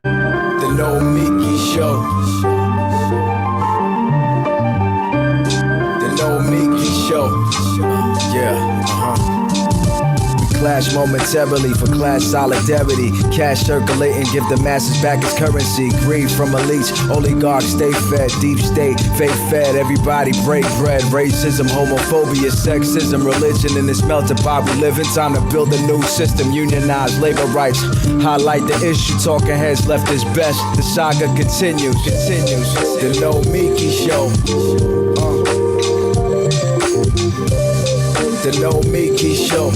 The Nomiki Show. The Nomiki Show. Yeah, clash momentarily for class solidarity. Cash circulating, give the masses back its currency. Greed from elites, oligarchs stay fed. Deep state, fake fed, everybody break bread. Racism, homophobia, sexism, religion in this melting pot we live in. Time to build a new system, unionize labor rights. Highlight the issue, talking heads left is best. The saga continues. The Nomiki Show. The Nomiki Show.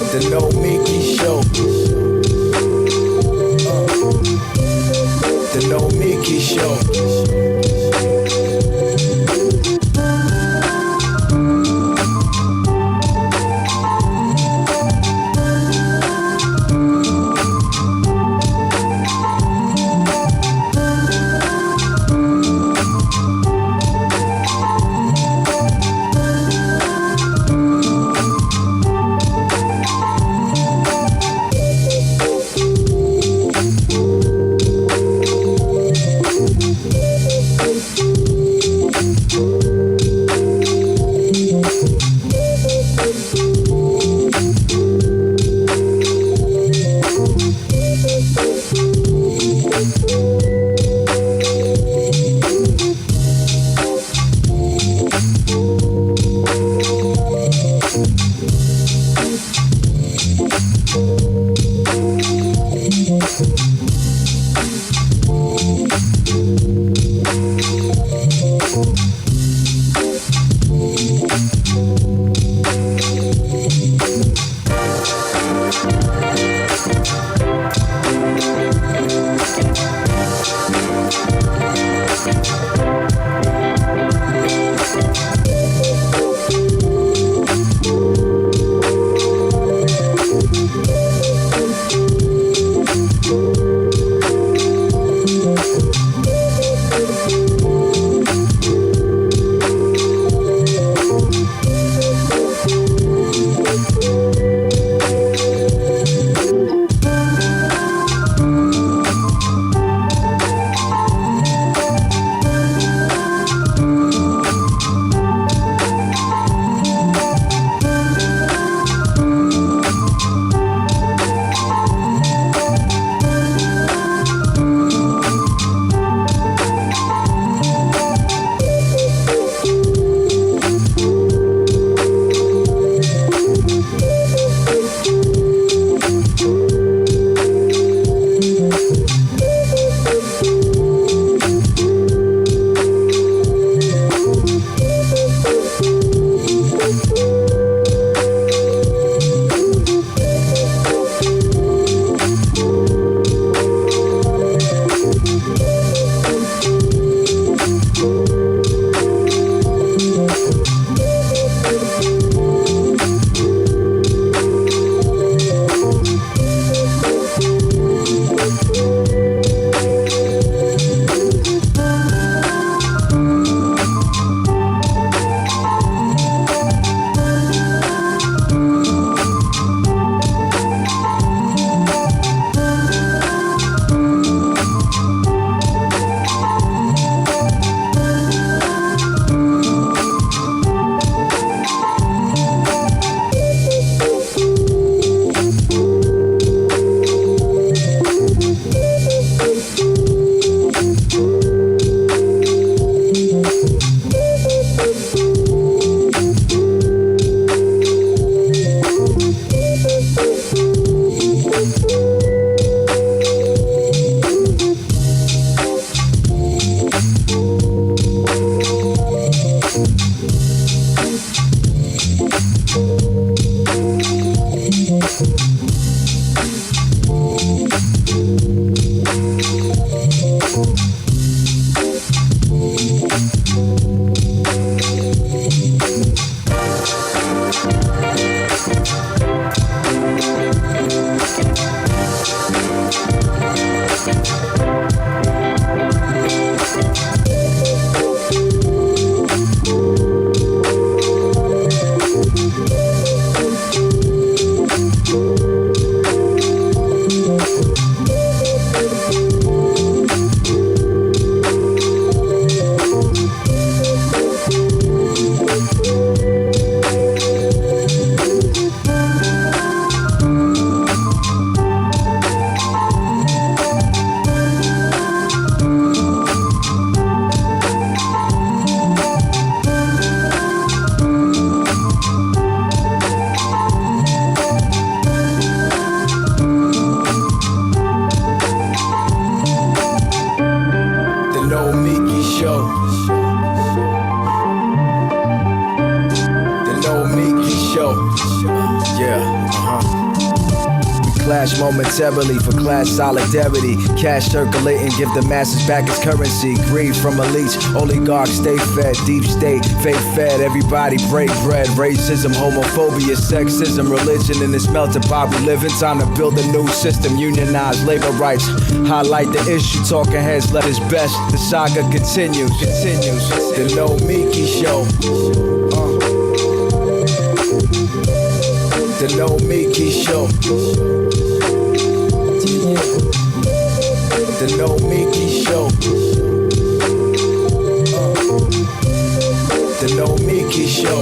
The Nomiki Show. The Nomiki Show. clash momentarily for class solidarity. Cash circulating, give the masses back its currency. Greed from elites, oligarchs stay fed. Deep state, faith fed, everybody break bread. Racism, homophobia, sexism, religion in this melting pot we live in. Time to build a new system, unionize labor rights. Highlight the issue, talking heads let his best. The saga continues. The Nomiki show. The Nomiki show. The Nomiki show. The Nomiki show.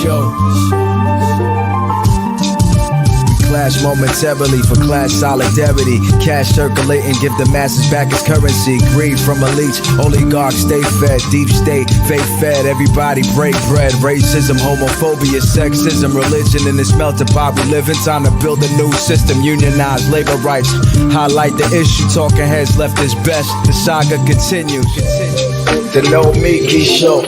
show. Clash momentarily for class solidarity. Cash circulating, give the masses back its currency. Greed from elites, oligarchs stay fed. Deep state, fake fed, everybody break bread. Racism, homophobia, sexism, religion in this melting pot we live in. Time to build a new system, unionize labor rights. Highlight the issue, talking heads left is best. The saga continues. The Nomiki Show.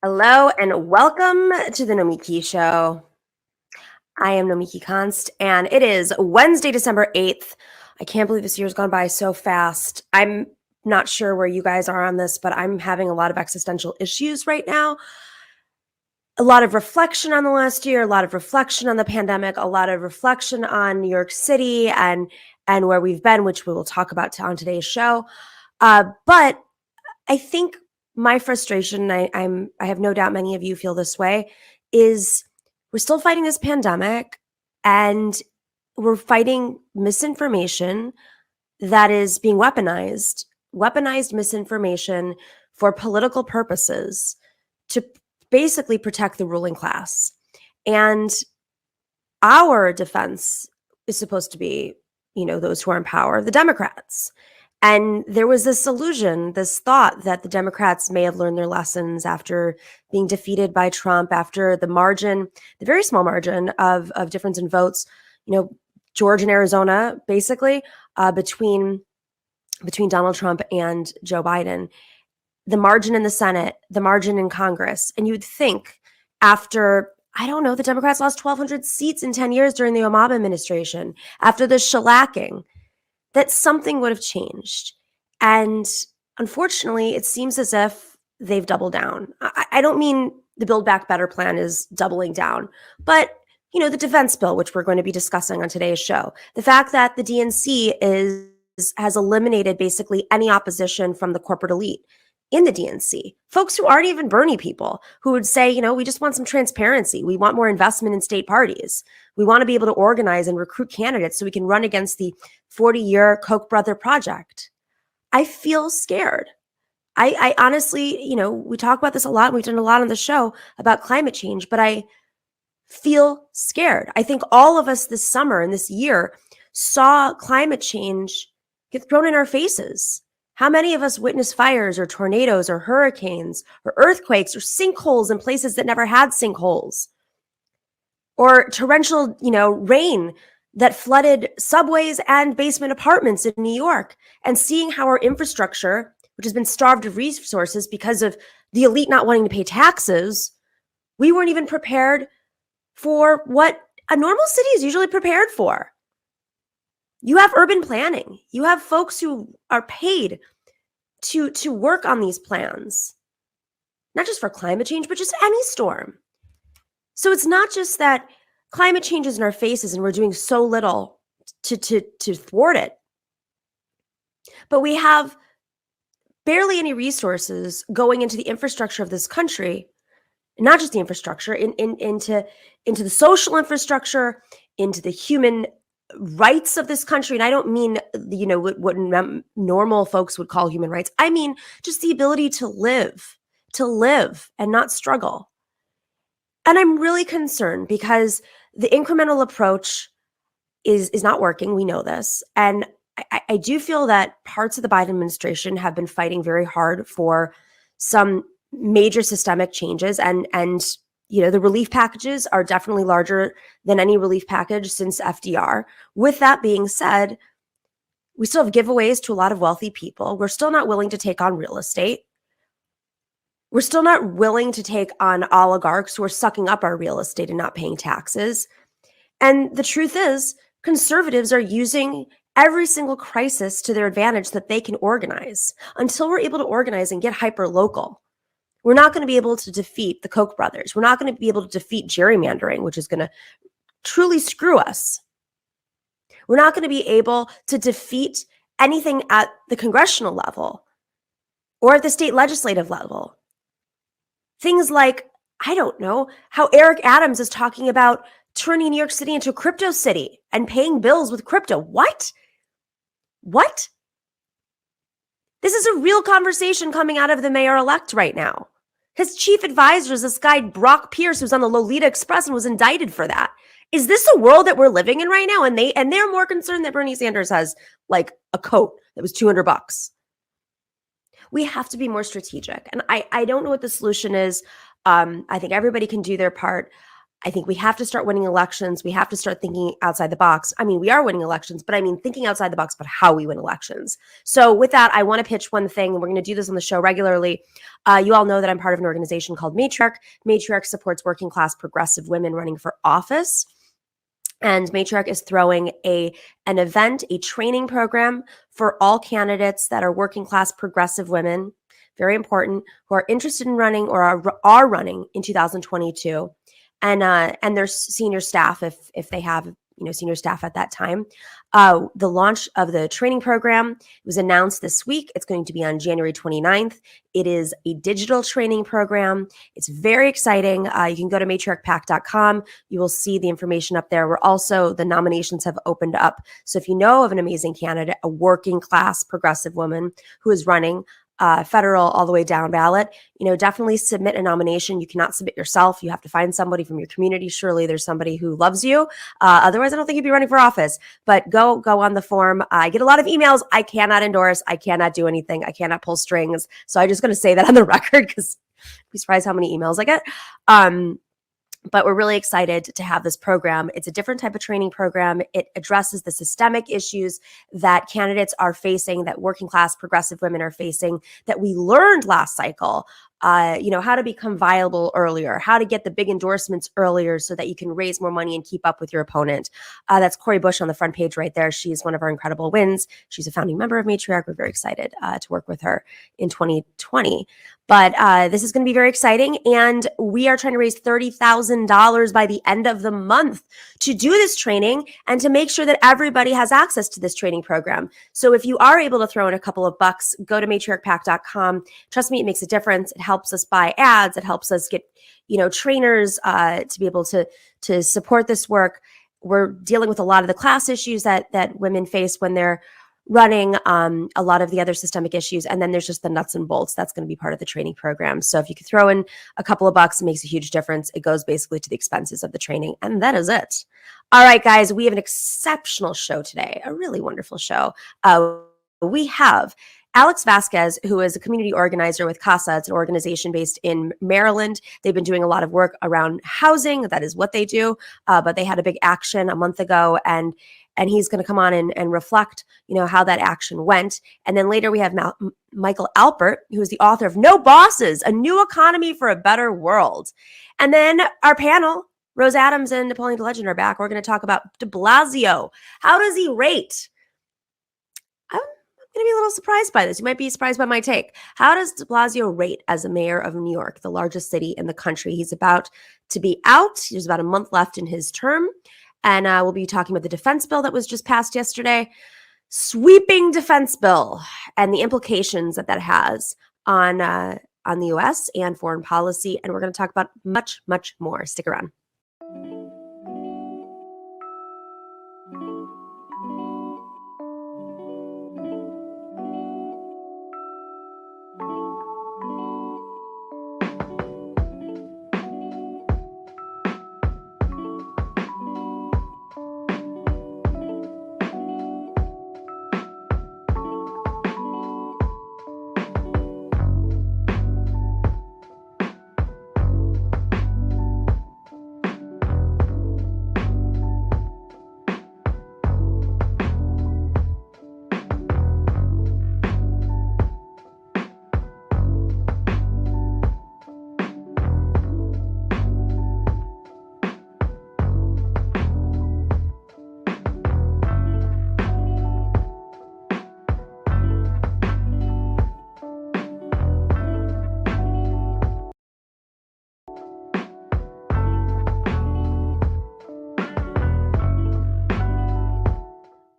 Hello and welcome to the Nomiki Show. I am Nomiki Const, and it is Wednesday, December 8th. I can't believe this year's gone by so fast. I'm not sure where you guys are on this, but I'm having a lot of existential issues right now. A lot of reflection on the last year, a lot of reflection on the pandemic, a lot of reflection on New York City and where we've been, which we will talk about on today's show. But I think my frustration, I have no doubt many of you feel this way, is we're still fighting this pandemic and we're fighting misinformation that is being weaponized misinformation for political purposes to basically protect the ruling class. And our defense is supposed to be, those who are in power, the Democrats. And there was this illusion, this thought that the Democrats may have learned their lessons after being defeated by Trump, after the margin, the very small margin of difference in votes, Georgia and Arizona, basically, between Donald Trump and Joe Biden, the margin in the Senate, the margin in Congress. And you'd think after, the Democrats lost 1,200 seats in 10 years during the Obama administration, after the shellacking, that something would have changed. And unfortunately, it seems as if they've doubled down. I don't mean the Build Back Better plan is doubling down, but the defense bill, which we're going to be discussing on today's show, the fact that the DNC has eliminated basically any opposition from the corporate elite in the DNC, folks who aren't even Bernie people, who would say, we just want some transparency. We want more investment in state parties. We want to be able to organize and recruit candidates so we can run against the 40-year Koch brother project. I feel scared. I honestly, we talk about this a lot. We've done a lot on the show about climate change, but I feel scared. I think all of us this summer and this year saw climate change get thrown in our faces. How many of us witnessed fires or tornadoes or hurricanes or earthquakes or sinkholes in places that never had sinkholes? Or torrential, rain that flooded subways and basement apartments in New York, and seeing how our infrastructure, which has been starved of resources because of the elite not wanting to pay taxes, we weren't even prepared for what a normal city is usually prepared for. You have urban planning. You have folks who are paid to work on these plans, not just for climate change, but just any storm. So it's not just that climate change is in our faces and we're doing so little to thwart it, but we have barely any resources going into the infrastructure of this country, and not just the infrastructure, into the social infrastructure, into the human rights of this country. And I don't mean, what normal folks would call human rights. I mean, just the ability to live and not struggle. And I'm really concerned because the incremental approach is not working. We know this. And I do feel that parts of the Biden administration have been fighting very hard for some major systemic changes. And the relief packages are definitely larger than any relief package since FDR. With that being said, we still have giveaways to a lot of wealthy people. We're still not willing to take on real estate. We're still not willing to take on oligarchs who are sucking up our real estate and not paying taxes. And the truth is, conservatives are using every single crisis to their advantage that they can organize. Until we're able to organize and get hyper-local, we're not going to be able to defeat the Koch brothers. We're not going to be able to defeat gerrymandering, which is going to truly screw us. We're not going to be able to defeat anything at the congressional level or at the state legislative level. Things like, I don't know, how Eric Adams is talking about turning New York City into a crypto city and paying bills with crypto. What? This is a real conversation coming out of the mayor-elect right now. His chief advisor is this guy, Brock Pierce, who's on the Lolita Express and was indicted for that. Is this the world that we're living in right now? And they're more concerned that Bernie Sanders has like a coat that was $200. We have to be more strategic. And I don't know what the solution is. I think everybody can do their part. I think we have to start winning elections. We have to start thinking outside the box. I mean, we are winning elections, but I mean, thinking outside the box, but how we win elections. So with that, I want to pitch one thing, and we're going to do this on the show regularly. You all know that I'm part of an organization called Matriarch. Matriarch supports working class progressive women running for office. And Matriarch is throwing an event, a training program for all candidates that are working class progressive women, very important, who are interested in running or are running in 2022. And their senior staff, if they have senior staff at that time. The launch of the training program was announced this week. It's going to be on January 29th. It is a digital training program. It's very exciting. You can go to matriarchpac.com. You will see the information up there. The nominations have opened up. So if you know of an amazing candidate, a working class progressive woman who is running federal all the way down ballot, definitely submit a nomination. You cannot submit yourself. You have to find somebody from your community. Surely there's somebody who loves you. Otherwise, I don't think you'd be running for office. But go on the form. I get a lot of emails. I cannot endorse. I cannot do anything. I cannot pull strings. So I'm just going to say that on the record because I'd be surprised how many emails I get. But we're really excited to have this program. It's a different type of training program. It addresses the systemic issues that candidates are facing, that working class progressive women are facing, that we learned last cycle. How to become viable earlier, how to get the big endorsements earlier so that you can raise more money and keep up with your opponent. That's Cori Bush on the front page right there. She's one of our incredible wins. She's a founding member of Matriarch. We're very excited to work with her in 2020. But this is going to be very exciting. And we are trying to raise $30,000 by the end of the month to do this training and to make sure that everybody has access to this training program. So if you are able to throw in a couple of bucks, go to matriarchpac.com. Trust me, it makes a difference. It helps us buy ads. It helps us get, trainers to be able to support this work. We're dealing with a lot of the class issues that women face when they're running, a lot of the other systemic issues. And then there's just the nuts and bolts. That's going to be part of the training program. So if you could throw in a couple of bucks, it makes a huge difference. It goes basically to the expenses of the training. And that is it. All right, guys, we have an exceptional show today, a really wonderful show. We have Alex Vazquez, who is a community organizer with CASA. It's an organization based in Maryland. They've been doing a lot of work around housing. That is what they do. But they had a big action a month ago, and he's going to come on and reflect, how that action went. And then later we have Michael Alpert, who is the author of No Bosses, A New Economy for a Better World. And then our panel, Rose Adams and Napoleon Legend are back. We're going to talk about Blasio. How does he rate? I'm going to be a little surprised by this. You might be surprised by my take. How does de Blasio rate as a mayor of New York, the largest city in the country? He's about to be out. There's about a month left in his term. And we'll be talking about the defense bill that was just passed yesterday. Sweeping defense bill and the implications that has on the U.S. and foreign policy. And we're going to talk about much, much more. Stick around.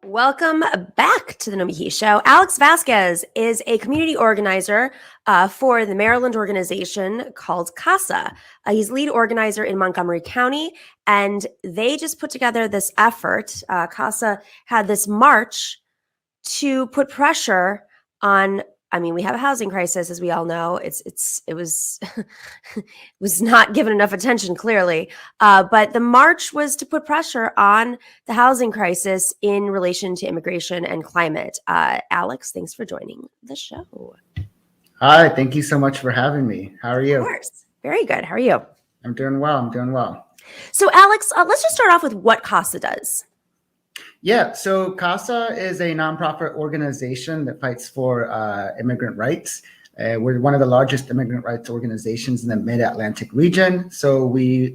Welcome back to the Nomiki Show. Alex Vazquez is a community organizer for the Maryland organization called CASA. He's lead organizer in Montgomery County, and they just put together this effort. CASA had this march to put pressure on I mean, we have a housing crisis, as we all know. It was was not given enough attention, clearly. But the march was to put pressure on the housing crisis in relation to immigration and climate. Alex, thanks for joining the show. Hi, thank you so much for having me. How are you? Of course. Very good. How are you? I'm doing well. I'm doing well. So, Alex, let's just start off with what CASA does. Yeah, so CASA is a nonprofit organization that fights for immigrant rights. We're one of the largest immigrant rights organizations in the Mid-Atlantic region. So we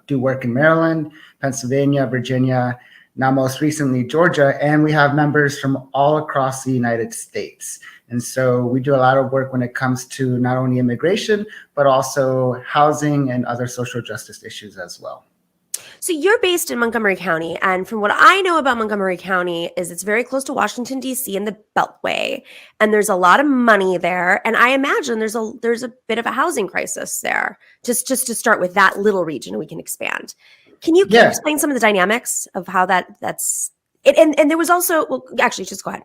do work in Maryland, Pennsylvania, Virginia, now most recently Georgia, and we have members from all across the United States. And so we do a lot of work when it comes to not only immigration, but also housing and other social justice issues as well. So you're based in Montgomery County, and from what I know about Montgomery County is it's very close to Washington, D.C. and the Beltway, and there's a lot of money there, and I imagine there's a bit of a housing crisis there. Just to start with that little region, and we can expand. Can you explain some of the dynamics of how that's it? And there was also, well, actually, just go ahead.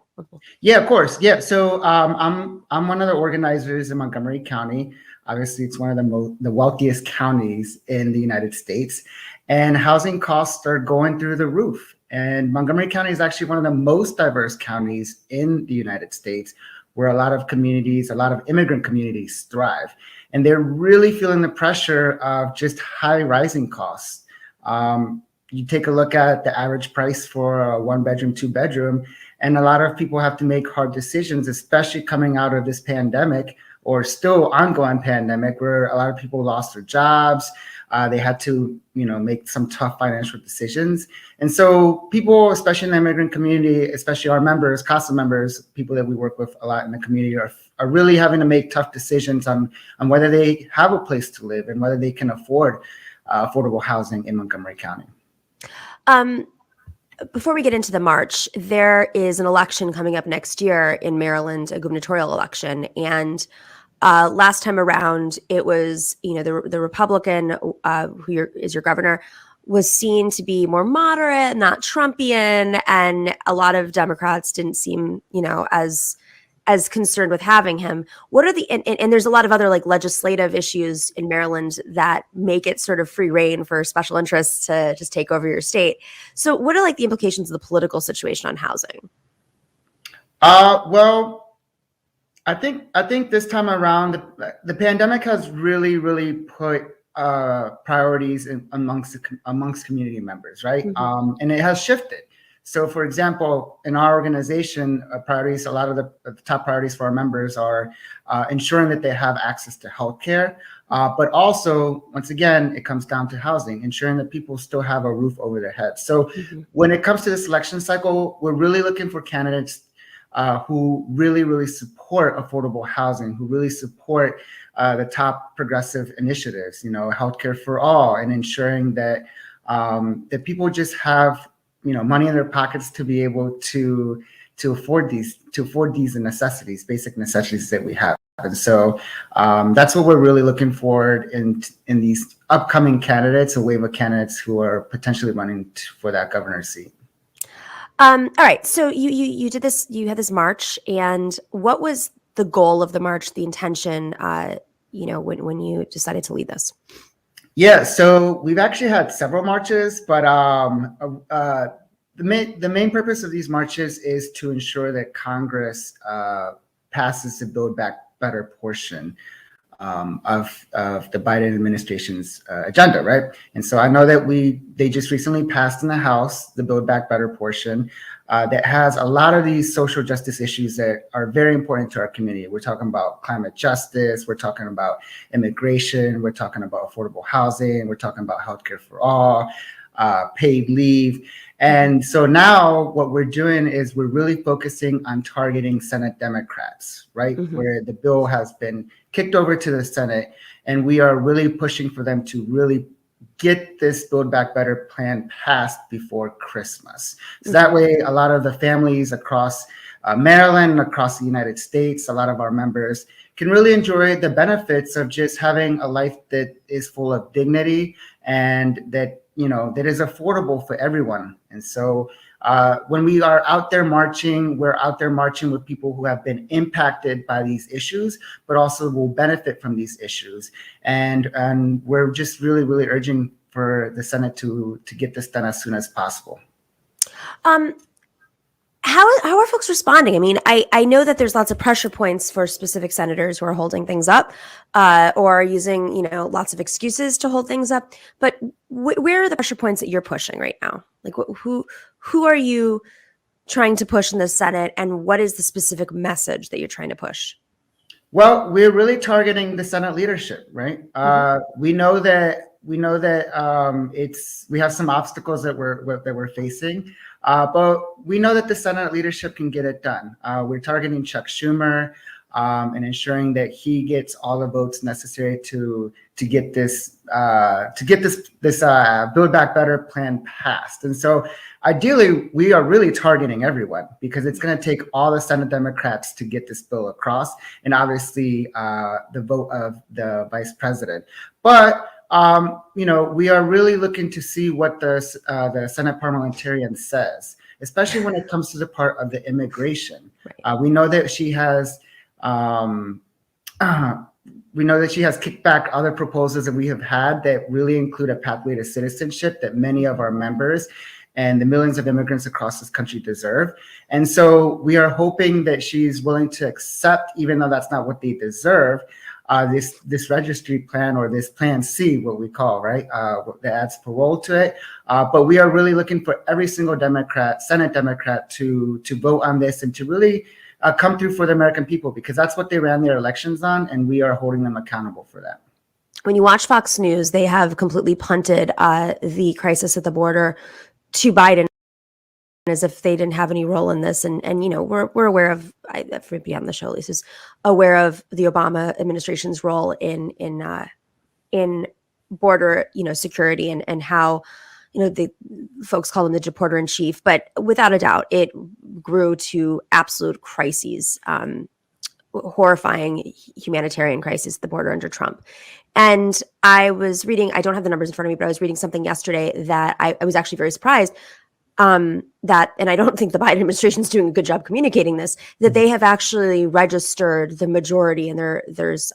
Yeah, of course. Yeah, so I'm one of the organizers in Montgomery County. Obviously, it's one of the wealthiest counties in the United States. And housing costs are going through the roof. And Montgomery County is actually one of the most diverse counties in the United States, where a lot of communities, a lot of immigrant communities thrive. And they're really feeling the pressure of just high rising costs. You take a look at the average price for a 1-bedroom, 2-bedroom, and a lot of people have to make hard decisions, especially coming out of this pandemic or still ongoing pandemic, where a lot of people lost their jobs. They had to, make some tough financial decisions. And so people, especially in the immigrant community, especially our members, CASA members, people that we work with a lot in the community are really having to make tough decisions on whether they have a place to live and whether they can afford affordable housing in Montgomery County. Before we get into the march, there is an election coming up next year in Maryland, a gubernatorial election. And last time around, it was, the Republican who is your governor was seen to be more moderate, not Trumpian, and a lot of Democrats didn't seem, as concerned with having him. What are and there's a lot of other legislative issues in Maryland that make it sort of free reign for special interests to just take over your state. So what are the implications of the political situation on housing? Well, I think this time around, the pandemic has really, really put priorities amongst community members, right? Mm-hmm. And it has shifted. So, for example, in our organization, priorities, a lot of the top priorities for our members are ensuring that they have access to healthcare, but also, once again, it comes down to housing, ensuring that people still have a roof over their heads. So, when it comes to this election cycle, we're really looking for candidates who really, really support affordable housing, who really support the top progressive initiatives, healthcare for all, and ensuring that that people just have money in their pockets to be able to afford these necessities, basic necessities that we have. And so that's what we're really looking for in these upcoming candidates, a wave of candidates who are potentially running for that governor's seat. All right. So you did this. You had this march, and what was the goal of the march? The intention, when you decided to lead this. Yeah, so we've actually had several marches, but the main purpose of these marches is to ensure that Congress passes the Build Back Better portion of the Biden administration's agenda, right? And so I know that they just recently passed in the House the Build Back Better portion that has a lot of these social justice issues that are very important to our community. We're talking about climate justice, we're talking about immigration, we're talking about affordable housing, we're talking about healthcare for all, paid leave. And so now what we're doing is we're really focusing on targeting Senate Democrats, right? Mm-hmm. Where the bill has been kicked over to the Senate, and we are really pushing for them to really get this Build Back Better plan passed before Christmas. So that way, a lot of the families across Maryland, across the United States, a lot of our members can really enjoy the benefits of just having a life that is full of dignity and that is affordable for everyone. And so When we are out there marching, we're out there marching with people who have been impacted by these issues, but also will benefit from these issues. And we're just really, really urging for the Senate to get this done as soon as possible. How are folks responding? I mean, I know that there's lots of pressure points for specific senators who are holding things up, or using, you know, lots of excuses to hold things up. But where are the pressure points that you're pushing right now? Like, who are you trying to push in the Senate, and what is the specific message that you're trying to push? Well, we're really targeting the Senate leadership, right? We know that we have some obstacles that we're facing, but we know that the Senate leadership can get it done. We're targeting Chuck Schumer and ensuring that he gets all the votes necessary to get this Build Back Better plan passed. And so, ideally, we are really targeting everyone because it's going to take all the Senate Democrats to get this bill across, and obviously the vote of the vice president. But you know, we are really looking to see what the Senate parliamentarian says, especially when it comes to the part of the immigration. Right. We know that she has kicked back other proposals that we have had that really include a pathway to citizenship that many of our members and the millions of immigrants across this country deserve. And so we are hoping that she's willing to accept, even though that's not what they deserve, this registry plan, or this Plan C, what we call, right, that adds parole to it. But we are really looking for every single Senate Democrat to vote on this and to really come through for the American people, because that's what they ran their elections on, and we are holding them accountable for that. When you watch Fox News, they have completely punted the crisis at the border to Biden, as if they didn't have any role in this. And you know, we're aware of, everybody on the show at least is aware of the Obama administration's role in border, you know, security, and how, you know, the folks call him the deporter in chief, but without a doubt, it grew to absolute crises, horrifying humanitarian crisis at the border under Trump. And I was reading, I don't have the numbers in front of me, but I was reading something yesterday that I was actually very surprised that, and I don't think the Biden administration is doing a good job communicating this, that they have actually registered the majority, and there's,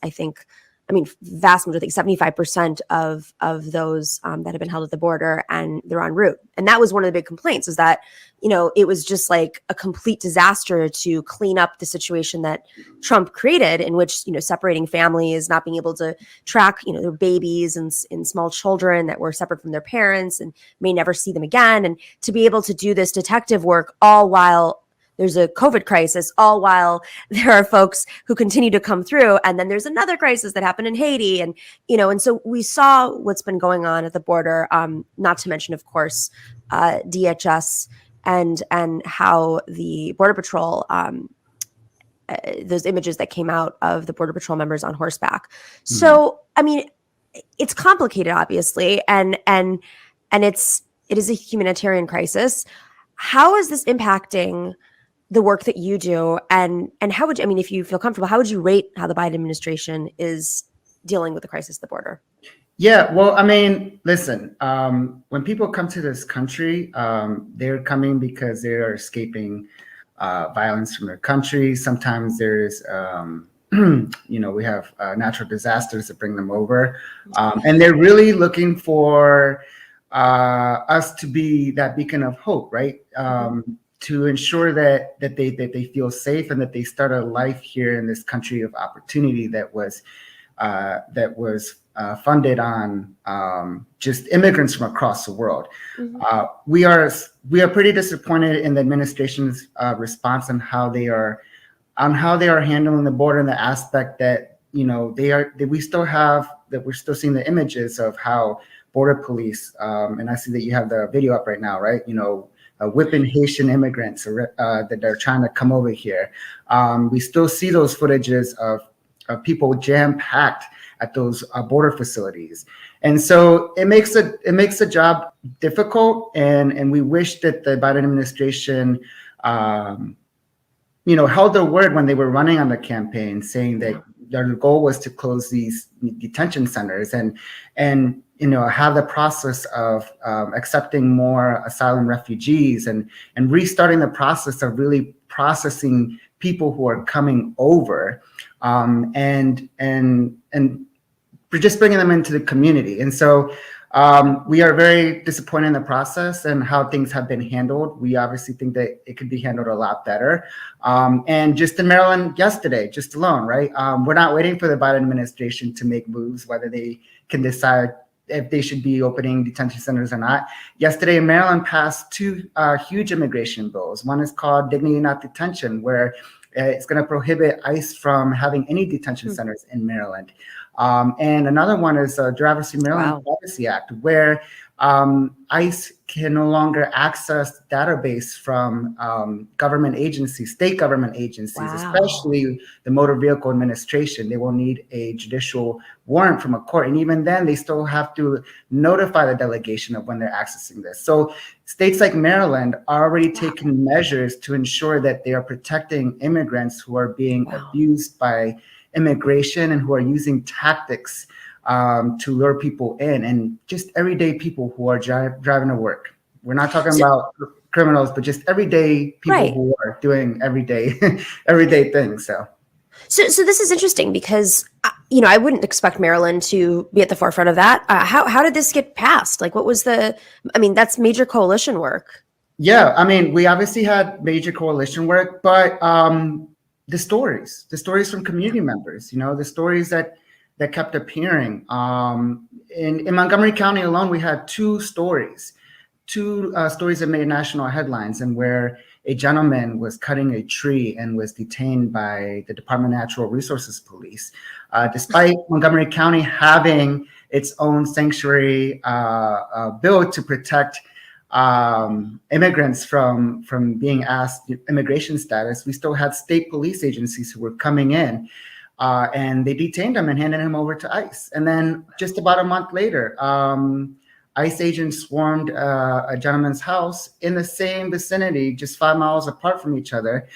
vast majority, 75% of those that have been held at the border, and they're en route. And that was one of the big complaints, is that, you know, it was just like a complete disaster to clean up the situation that Trump created, in which, you know, separating families, not being able to track, you know, their babies and small children that were separate from their parents and may never see them again. And to be able to do this detective work all while there's a COVID crisis, all while there are folks who continue to come through. And then there's another crisis that happened in Haiti. And, you know, and so we saw what's been going on at the border, not to mention, of course, DHS and how the Border Patrol, those images that came out of the Border Patrol members on horseback. Mm-hmm. So, I mean, it's complicated, obviously, and it is a humanitarian crisis. How is this impacting the work that you do, and how would you, I mean, if you feel comfortable, how would you rate how the Biden administration is dealing with the crisis at the border? Yeah, well, I mean, listen, when people come to this country, they're coming because they are escaping violence from their country. Sometimes there's, you know, we have natural disasters that bring them over, and they're really looking for us to be that beacon of hope, right? To ensure that they feel safe, and that they start a life here in this country of opportunity that was funded on just immigrants from across the world. Mm-hmm. We are pretty disappointed in the administration's response on how they are handling the border, in the aspect that, you know, we're still seeing the images of how border police, and I see that you have the video up right now, right? You know, whipping Haitian immigrants that are trying to come over here. We still see those footages of people jam-packed at those border facilities. And so it makes the job difficult, and we wish that the Biden administration you know, held their word when they were running on the campaign, saying that their goal was to close these detention centers. And have the process of accepting more asylum refugees and restarting the process of really processing people who are coming over, and just bringing them into the community. And so we are very disappointed in the process and how things have been handled. We obviously think that it could be handled a lot better. And just in Maryland yesterday, just alone, right? We're not waiting for the Biden administration to make moves, whether they can decide if they should be opening detention centers or not. Yesterday, Maryland passed two huge immigration bills. One is called Dignity Not Detention, where it's going to prohibit ICE from having any detention centers in Maryland. And another one is the Traversing Maryland Privacy Act, where ICE can no longer access database from government agencies, state government agencies, especially the Motor Vehicle Administration. They will need a judicial warrant from a court. And even then, they still have to notify the delegation of when they're accessing this. So states like Maryland are already taking measures to ensure that they are protecting immigrants who are being abused by immigration and who are using tactics to lure people in, and just everyday people who are driving to work. We're not talking about criminals, but just everyday people who are doing everyday things. So this is interesting because I wouldn't expect Maryland to be at the forefront of that. How did this get passed? Like, what was that's major coalition work. Yeah, we obviously had major coalition work, but the stories from community members, the stories that kept appearing. In Montgomery County alone, we had two stories that made national headlines, and where a gentleman was cutting a tree and was detained by the Department of Natural Resources Police. Despite Montgomery County having its own sanctuary bill to protect immigrants from being asked immigration status, we still had state police agencies who were coming in and they detained him and handed him over to ICE. And then just about a month later, ICE agents swarmed a gentleman's house in the same vicinity, just 5 miles apart from each other,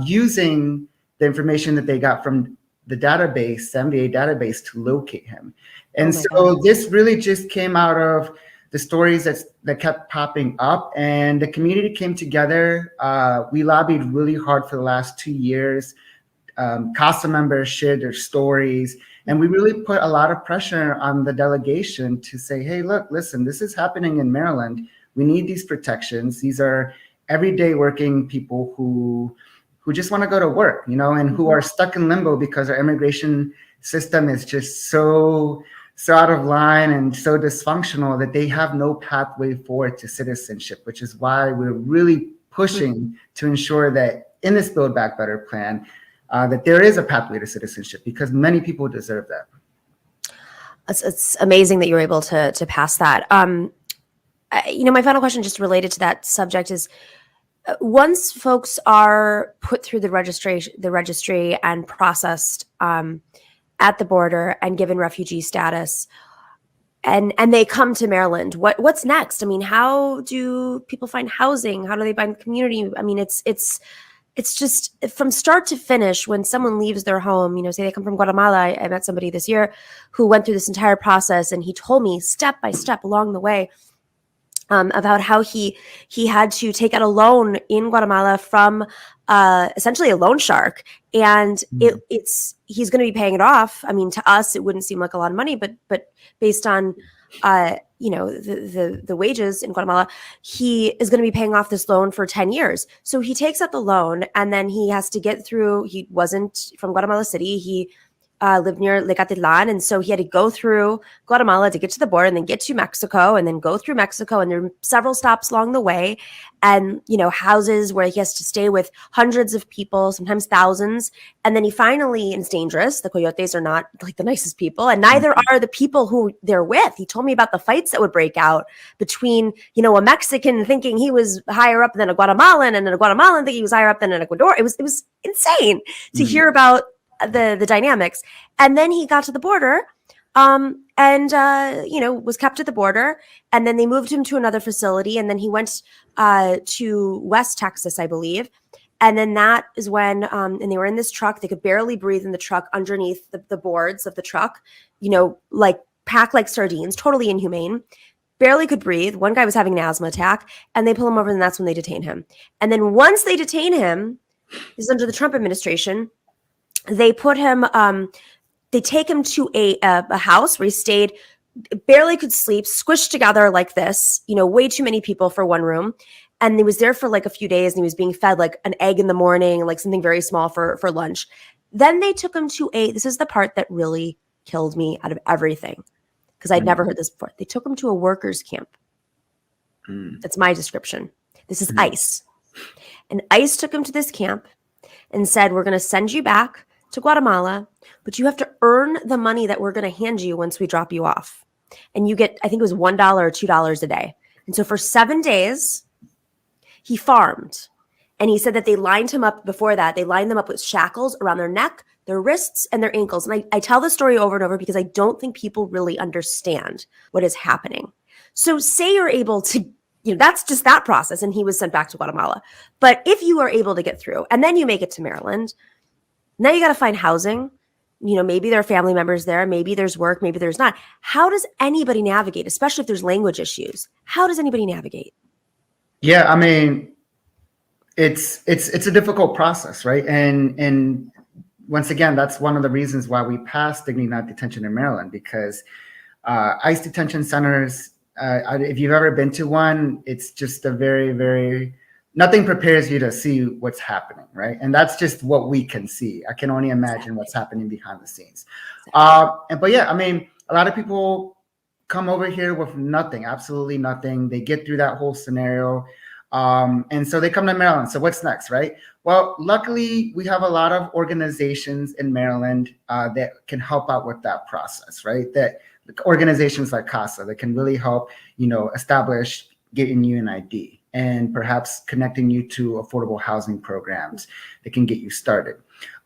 using the information that they got from the database, the MVA database, to locate him. And so this really just came out of the stories that kept popping up, and the community came together. We lobbied really hard for the last 2 years. CASA members shared their stories, and we really put a lot of pressure on the delegation to say, hey, look, listen, this is happening in Maryland. We need these protections. These are everyday working people who just want to go to work, and who are stuck in limbo because our immigration system is just so out of line and so dysfunctional that they have no pathway forward to citizenship, which is why we're really pushing to ensure that in this Build Back Better plan, that there is a pathway to citizenship, because many people deserve that. It's amazing that you were able to pass that. My final question, just related to that subject, is once folks are put through the registry and processed at the border and given refugee status, and they come to Maryland, what's next? How do people find housing? How do they find community? It's just from start to finish. When someone leaves their home, say they come from Guatemala. I met somebody this year who went through this entire process, and he told me step by step along the way about how he had to take out a loan in Guatemala from essentially a loan shark, and he's going to be paying it off. To us, it wouldn't seem like a lot of money, but based on the wages in Guatemala, he is going to be paying off this loan for 10 years. So he takes out the loan, and then he has to get through. He wasn't from Guatemala City. He lived near Lecatitlan, and so he had to go through Guatemala to get to the border, and then get to Mexico, and then go through Mexico, and there are several stops along the way, and houses where he has to stay with hundreds of people, sometimes thousands, and then he finally, and it's dangerous. The coyotes are not like the nicest people, and neither are the people who they're with. He told me about the fights that would break out between a Mexican thinking he was higher up than a Guatemalan, and a Guatemalan thinking he was higher up than an Ecuador. It was insane to hear about the dynamics. And then he got to the border and was kept at the border, and then they moved him to another facility, and then he went to West Texas, I believe. And then that is when and they were in this truck. They could barely breathe in the truck, underneath the boards of the truck, like packed like sardines, totally inhumane, barely could breathe. One guy was having an asthma attack, and they pull him over, and that's when they detain him. And then once they detain him, this is under the Trump administration, they put him, they take him to a house where he stayed, barely could sleep, squished together like this, way too many people for one room. And he was there for like a few days, and he was being fed like an egg in the morning, like something very small for lunch. Then they took him to this is the part that really killed me out of everything, because I'd never heard this before. They took him to a workers' camp. That's my description. This is ICE. And ICE took him to this camp and said, we're going to send you back to Guatemala, but you have to earn the money that we're going to hand you once we drop you off. And you get, I think it was $1 or $2 a day. And so for 7 days, he farmed. And he said that they lined him up before that. They lined them up with shackles around their neck, their wrists, and their ankles. And I tell the story over and over because I don't think people really understand what is happening. So say you're able to, that's just that process. And he was sent back to Guatemala. But if you are able to get through and then you make it to Maryland, now you got to find housing. Maybe there are family members there. Maybe there's work. Maybe there's not. How does anybody navigate, especially if there's language issues? How does anybody navigate? Yeah, I mean, it's a difficult process, right? And once again, that's one of the reasons why we passed dignity not detention in Maryland, because ICE detention centers, if you've ever been to one, it's just a very, very, nothing prepares you to see what's happening, right? And that's just what we can see. I can only imagine what's happening behind the scenes. But yeah, I mean, a lot of people come over here with nothing, absolutely nothing. They get through that whole scenario. And so they come to Maryland. So what's next, right? Well, luckily, we have a lot of organizations in Maryland that can help out with that process, right? That organizations like CASA that can really help, establish getting you an ID and perhaps connecting you to affordable housing programs that can get you started.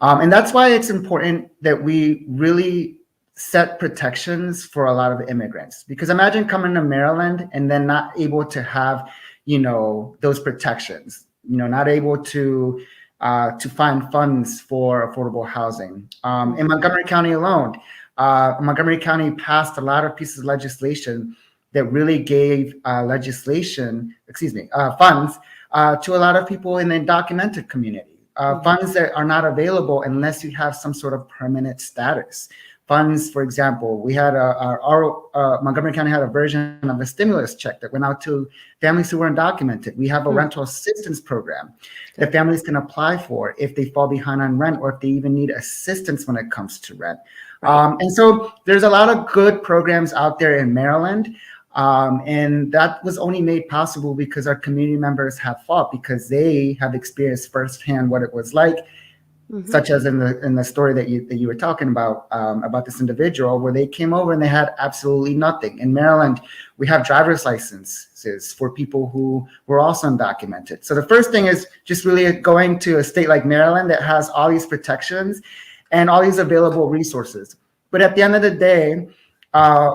And that's why it's important that we really set protections for a lot of immigrants. Because imagine coming to Maryland and then not able to have, those protections, not able to find funds for affordable housing. In Montgomery County alone, Montgomery County passed a lot of pieces of legislation that really gave funds to a lot of people in the undocumented community, funds that are not available unless you have some sort of permanent status. Funds, for example, we had Montgomery County had a version of a stimulus check that went out to families who were undocumented. We have a rental assistance program that families can apply for if they fall behind on rent or if they even need assistance when it comes to rent. And so there's a lot of good programs out there in Maryland. And that was only made possible because our community members have fought, because they have experienced firsthand what it was like, such as in the story that you were talking about this individual, where they came over and they had absolutely nothing. In Maryland, we have driver's licenses for people who were also undocumented. So the first thing is just really going to a state like Maryland that has all these protections and all these available resources. But at the end of the day,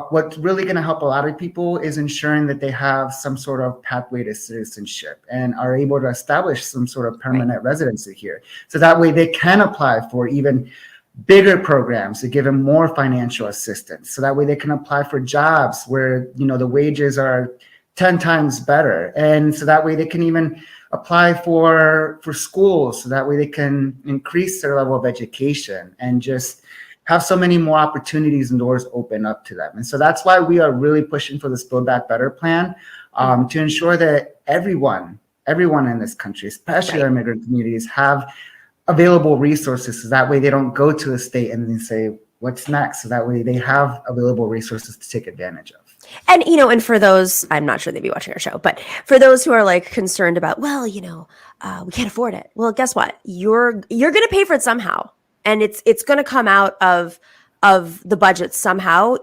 what's really going to help a lot of people is ensuring that they have some sort of pathway to citizenship and are able to establish some sort of permanent residency here. So that way they can apply for even bigger programs to give them more financial assistance. So that way they can apply for jobs where, the wages are 10 times better. And so that way they can even apply for schools. So that way they can increase their level of education and just have so many more opportunities and doors open up to them. And so that's why we are really pushing for this Build Back Better plan to ensure that everyone in this country, especially our immigrant communities, have available resources. So that way they don't go to a state and then say, what's next? So that way they have available resources to take advantage of. And, and for those, I'm not sure they'd be watching our show, but for those who are like concerned about, well, we can't afford it. Well, guess what? You're going to pay for it somehow. And it's going to come out of the budget somehow.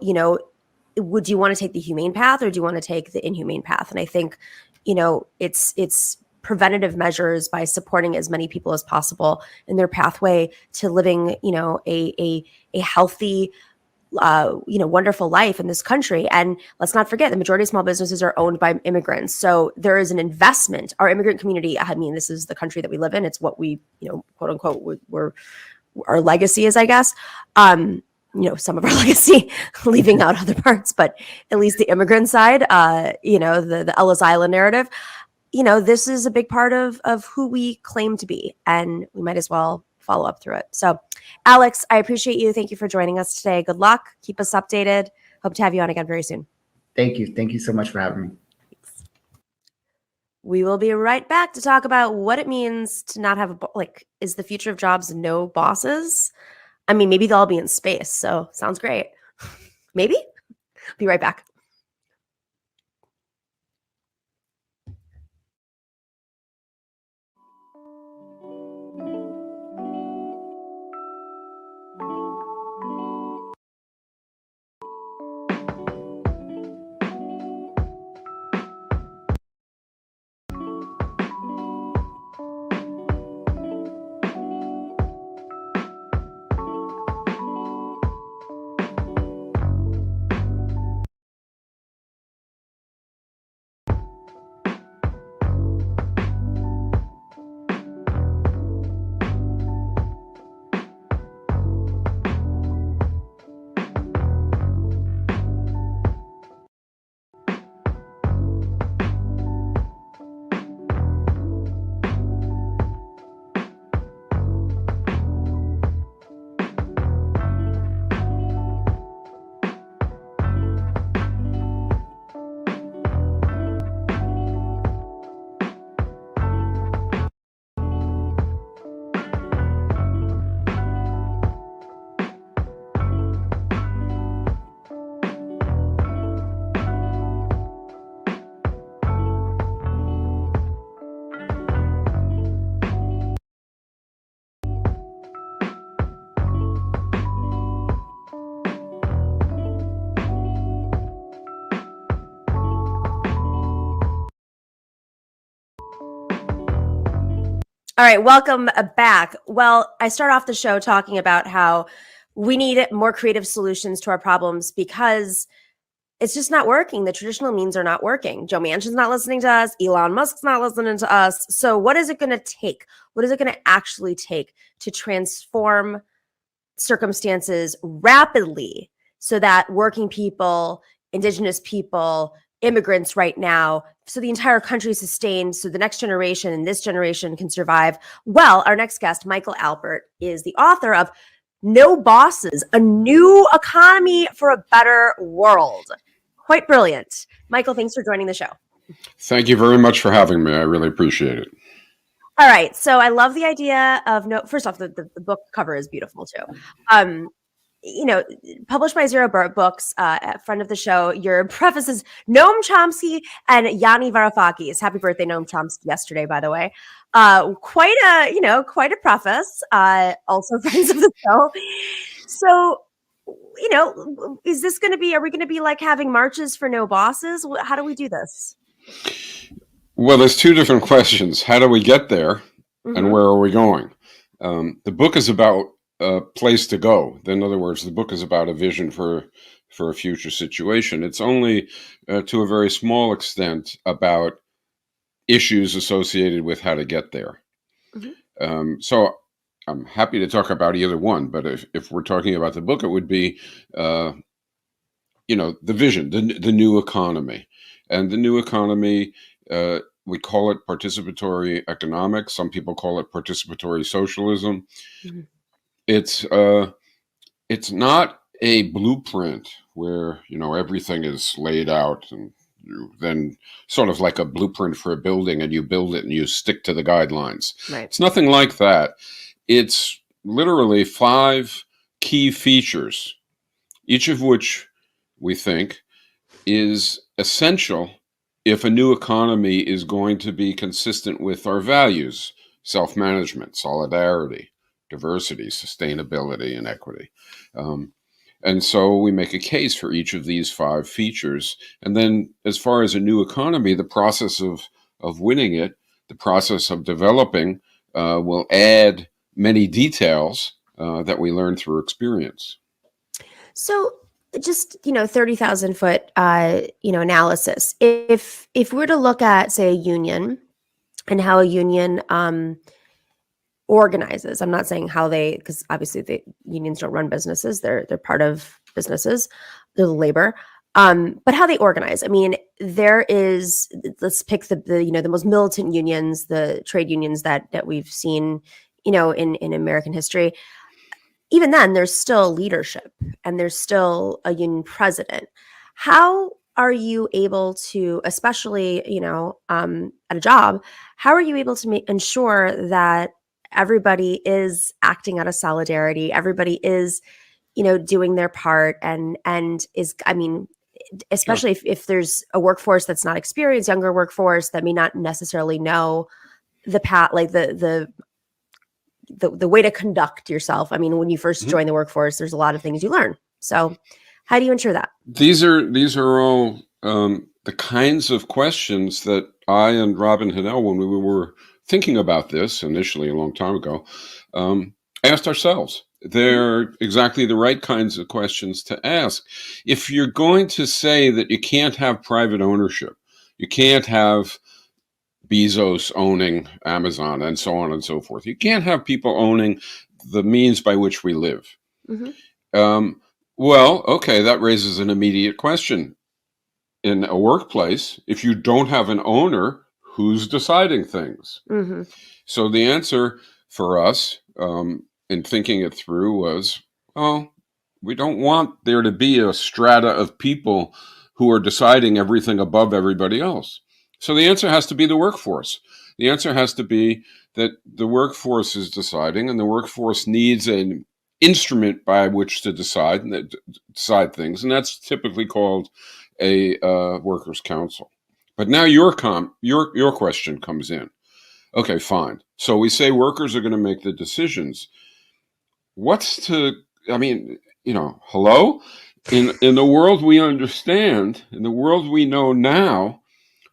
Would you want to take the humane path or do you want to take the inhumane path? And I think, it's preventative measures by supporting as many people as possible in their pathway to living, a healthy, wonderful life in this country. And let's not forget, the majority of small businesses are owned by immigrants. So there is an investment. Our immigrant community, this is the country that we live in. It's what we, quote unquote, our legacy is, I guess. some of our legacy, leaving out other parts, but at least the immigrant side, the Ellis Island narrative, this is a big part of who we claim to be, and we might as well follow up through it. So, Alex, I appreciate you. Thank you for joining us today. Good luck. Keep us updated. Hope to have you on again very soon. Thank you. Thank you so much for having me. We will be right back to talk about what it means to not have is the future of jobs no bosses? I mean, maybe they'll all be in space, so sounds great. Maybe? Be right back. All right, welcome back. Well, I start off the show talking about how we need more creative solutions to our problems because it's just not working. The traditional means are not working. Joe Manchin's not listening to us. Elon Musk's not listening to us. So what is it going to take? What is it going to actually take to transform circumstances rapidly so that working people, indigenous people, immigrants right now, so the entire country is sustained, so the next generation and this generation can survive? Well, our next guest, Michael Alpert, is the author of No Bosses, A New Economy for a Better World. Quite brilliant. Michael, thanks for joining the show. Thank you very much for having me. I really appreciate it. All right. So I love the idea of first off, the book cover is beautiful too. Published by Zero Books, friend of the show, your preface is Noam Chomsky and Yanni Varoufakis. Happy birthday, Noam Chomsky, yesterday, by the way. Quite a preface. Also friends of the show. So, is this going to be, are we going to be like having marches for no bosses? How do we do this? Well, there's two different questions. How do we get there, and where are we going? The book is about a place to go. In other words, the book is about a vision for a future situation. It's only to a very small extent about issues associated with how to get there. So I'm happy to talk about either one, but if we're talking about the book, it would be, the vision, the new economy. And the new economy, we call it participatory economics. Some people call it participatory socialism. It's not a blueprint where, everything is laid out and then sort of like a blueprint for a building, and you build it and you stick to the guidelines. Right. It's nothing like that. It's literally 5 key features, each of which we think is essential if a new economy is going to be consistent with our values: self-management, solidarity, diversity, sustainability, and equity. And so we make a case for each of these 5 features. And then as far as a new economy, the process of winning it, the process of developing, will add many details that we learn through experience. So just 30,000 foot analysis. If we're to look at, say, a union and how a union organizes. I'm not saying how they, because obviously the unions don't run businesses. They're part of businesses, they're labor. But how they organize. I mean, there is, let's pick the the most militant unions, the trade unions that we've seen, in American history. Even then, there's still leadership and there's still a union president. How are you able to, especially, at a job, how are you able to ensure that everybody is acting out of solidarity, everybody is, doing their part and is, I mean, especially if there's a workforce that's not experienced, younger workforce that may not necessarily know the path, like the way to conduct yourself. I mean, when you first join the workforce, there's a lot of things you learn. So how do you ensure that? These are all the kinds of questions that I and Robin Hennell, when we were thinking about this initially a long time ago, asked ourselves. They're exactly the right kinds of questions to ask. If you're going to say that you can't have private ownership, you can't have Bezos owning Amazon and so on and so forth. You can't have people owning the means by which we live. Well, okay, that raises an immediate question. In a workplace, if you don't have an owner, who's deciding things? So the answer for us in thinking it through was, we don't want there to be a strata of people who are deciding everything above everybody else. So the answer has to be the workforce. The answer has to be that the workforce is deciding, and the workforce needs an instrument by which to decide things, and that's typically called a workers' council. But now your question comes in. Okay, fine. So we say workers are going to make the decisions. Hello? In the world we understand, in the world we know now,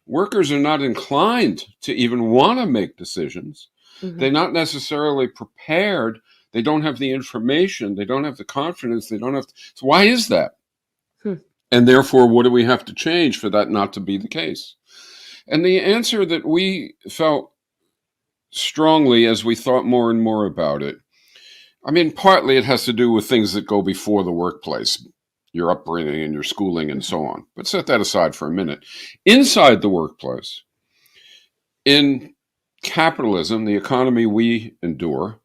workers are not inclined to even want to make decisions. They're not necessarily prepared. They don't have the information. They don't have the confidence. So why is that? And therefore, what do we have to change for that not to be the case? And the answer that we felt strongly as we thought more and more about it, I mean, partly it has to do with things that go before the workplace, your upbringing and your schooling and so on. But set that aside for a minute. Inside the workplace, in capitalism, the economy we endure,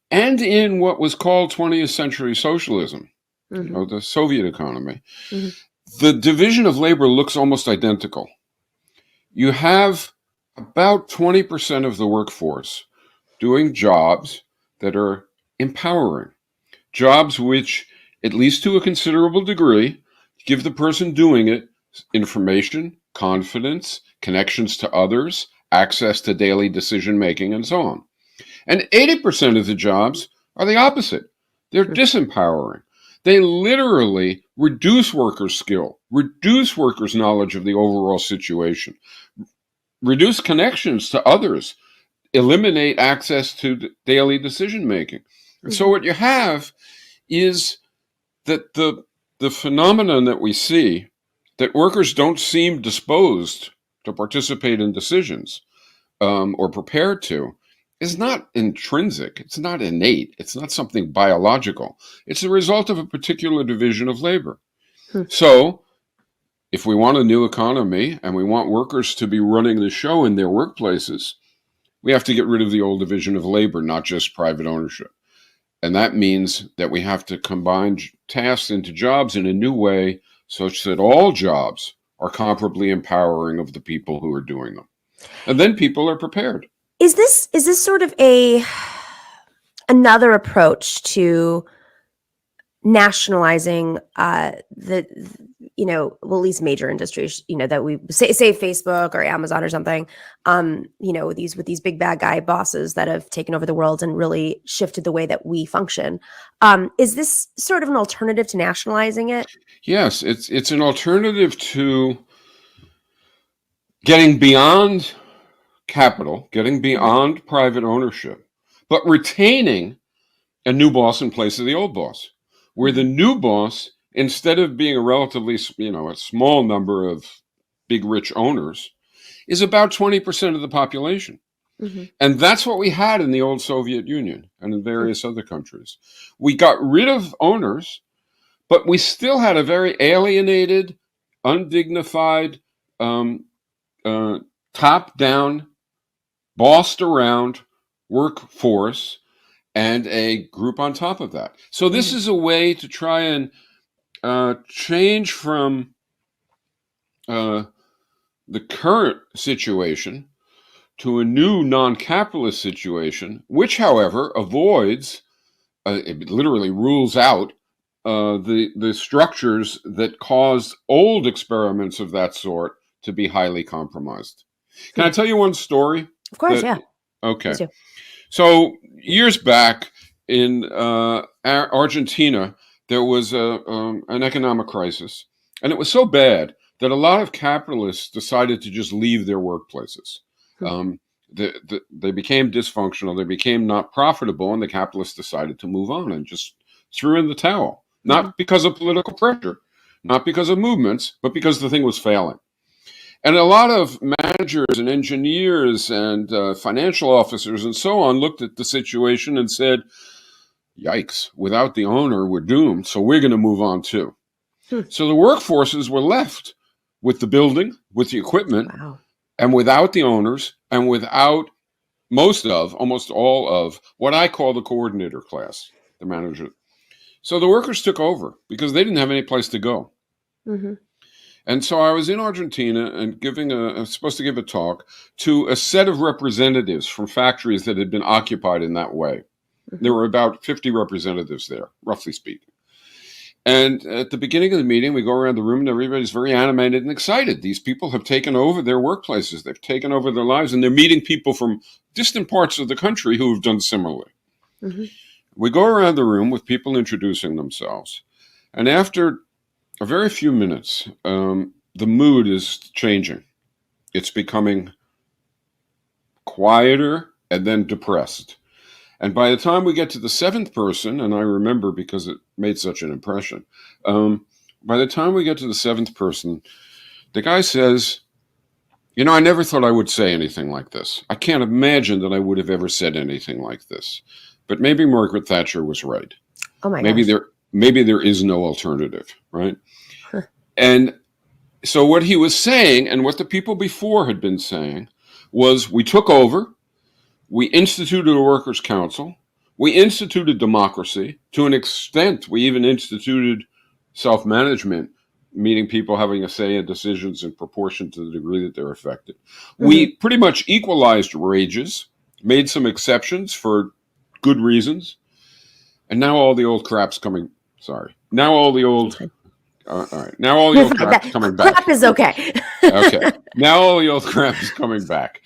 and in what was called 20th century socialism, the Soviet economy, the division of labor looks almost identical. You have about 20% of the workforce doing jobs that are empowering, jobs which, at least to a considerable degree, give the person doing it information, confidence, connections to others, access to daily decision-making, and so on. And 80% of the jobs are the opposite. They're disempowering. They literally reduce workers' skill, reduce workers' knowledge of the overall situation, reduce connections to others, eliminate access to daily decision-making. And so what you have is that the phenomenon that we see, that workers don't seem disposed to participate in decisions or prepared to, is not intrinsic. It's not innate. It's not something biological. It's the result of a particular division of labor. So if we want a new economy and we want workers to be running the show in their workplaces, we have to get rid of the old division of labor, not just private ownership. And that means that we have to combine tasks into jobs in a new way such that all jobs are comparably empowering of the people who are doing them. And then people are prepared. Is this sort of another approach to nationalizing at least major industries, that we say Facebook or Amazon or something, with these big bad guy bosses that have taken over the world and really shifted the way that we function. Is this sort of an alternative to nationalizing it? Yes, it's an alternative to getting beyond capital, getting beyond private ownership, but retaining a new boss in place of the old boss, where the new boss, instead of being a relatively, a small number of big rich owners, is about 20% of the population. And that's what we had in the old Soviet Union and in various other countries. We got rid of owners, but we still had a very alienated, undignified, top-down, bossed around workforce and a group on top of that. So this is a way to try and change from the current situation to a new non-capitalist situation, which, however, avoids, it literally rules out the structures that caused old experiments of that sort to be highly compromised. Can I tell you one story? Of course, yeah. Okay. So years back in Argentina, there was an economic crisis, and it was so bad that a lot of capitalists decided to just leave their workplaces. They became dysfunctional, they became not profitable, and the capitalists decided to move on and just threw in the towel. Not because of political pressure, not because of movements, but because the thing was failing. And a lot of managers and engineers and financial officers and so on looked at the situation and said, yikes, without the owner, we're doomed, so we're going to move on too. So the workforces were left with the building, with the equipment, and without the owners, and without almost all of what I call the coordinator class, the manager. So the workers took over because they didn't have any place to go. And so I was in Argentina and supposed to give a talk to a set of representatives from factories that had been occupied in that way. There were about 50 representatives there, roughly speaking. And at the beginning of the meeting, we go around the room and everybody's very animated and excited. These people have taken over their workplaces. They've taken over their lives, and they're meeting people from distant parts of the country who have done similarly. We go around the room with people introducing themselves. And after a very few minutes, the mood is changing. It's becoming quieter and then depressed. And by the time we get to the seventh person, and I remember because it made such an impression, by the time we get to the seventh person, the guy says, I never thought I would say anything like this. I can't imagine that I would have ever said anything like this. But maybe Margaret Thatcher was right. Oh my maybe gosh. Maybe there is no alternative, right? And so what he was saying, and what the people before had been saying, was we took over, we instituted a workers' council, we instituted democracy. To an extent, we even instituted self-management, meaning people having a say in decisions in proportion to the degree that they're affected. We pretty much equalized wages, made some exceptions for good reasons, and now all the old crap's coming. Sorry. Now all the old... all right. Now all the old crap is coming back. Crap is okay. Okay. Now all the old crap is coming back.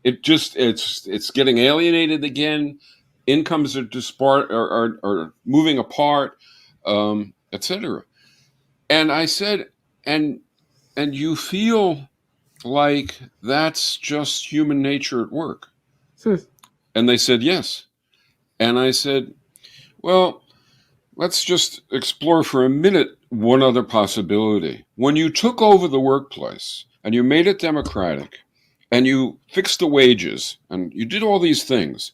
It's getting alienated again. Incomes are moving apart, etc. And I said, and you feel like that's just human nature at work. And they said yes. And I said, well, let's just explore for a minute one other possibility. When you took over the workplace and you made it democratic and you fixed the wages and you did all these things,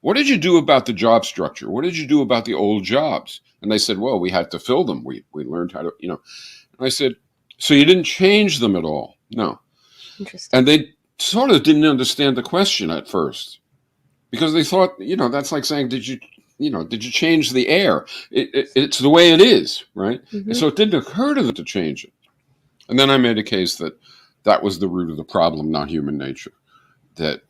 what did you do about the job structure? What did you do about the old jobs? And they said, well, we had to fill them. We learned how to, And I said, so you didn't change them at all? No. Interesting. And they sort of didn't understand the question at first because they thought, that's like saying, did you change the air? It's the way it is, right? And so it didn't occur to them to change it. And then I made a case that was the root of the problem, not human nature. That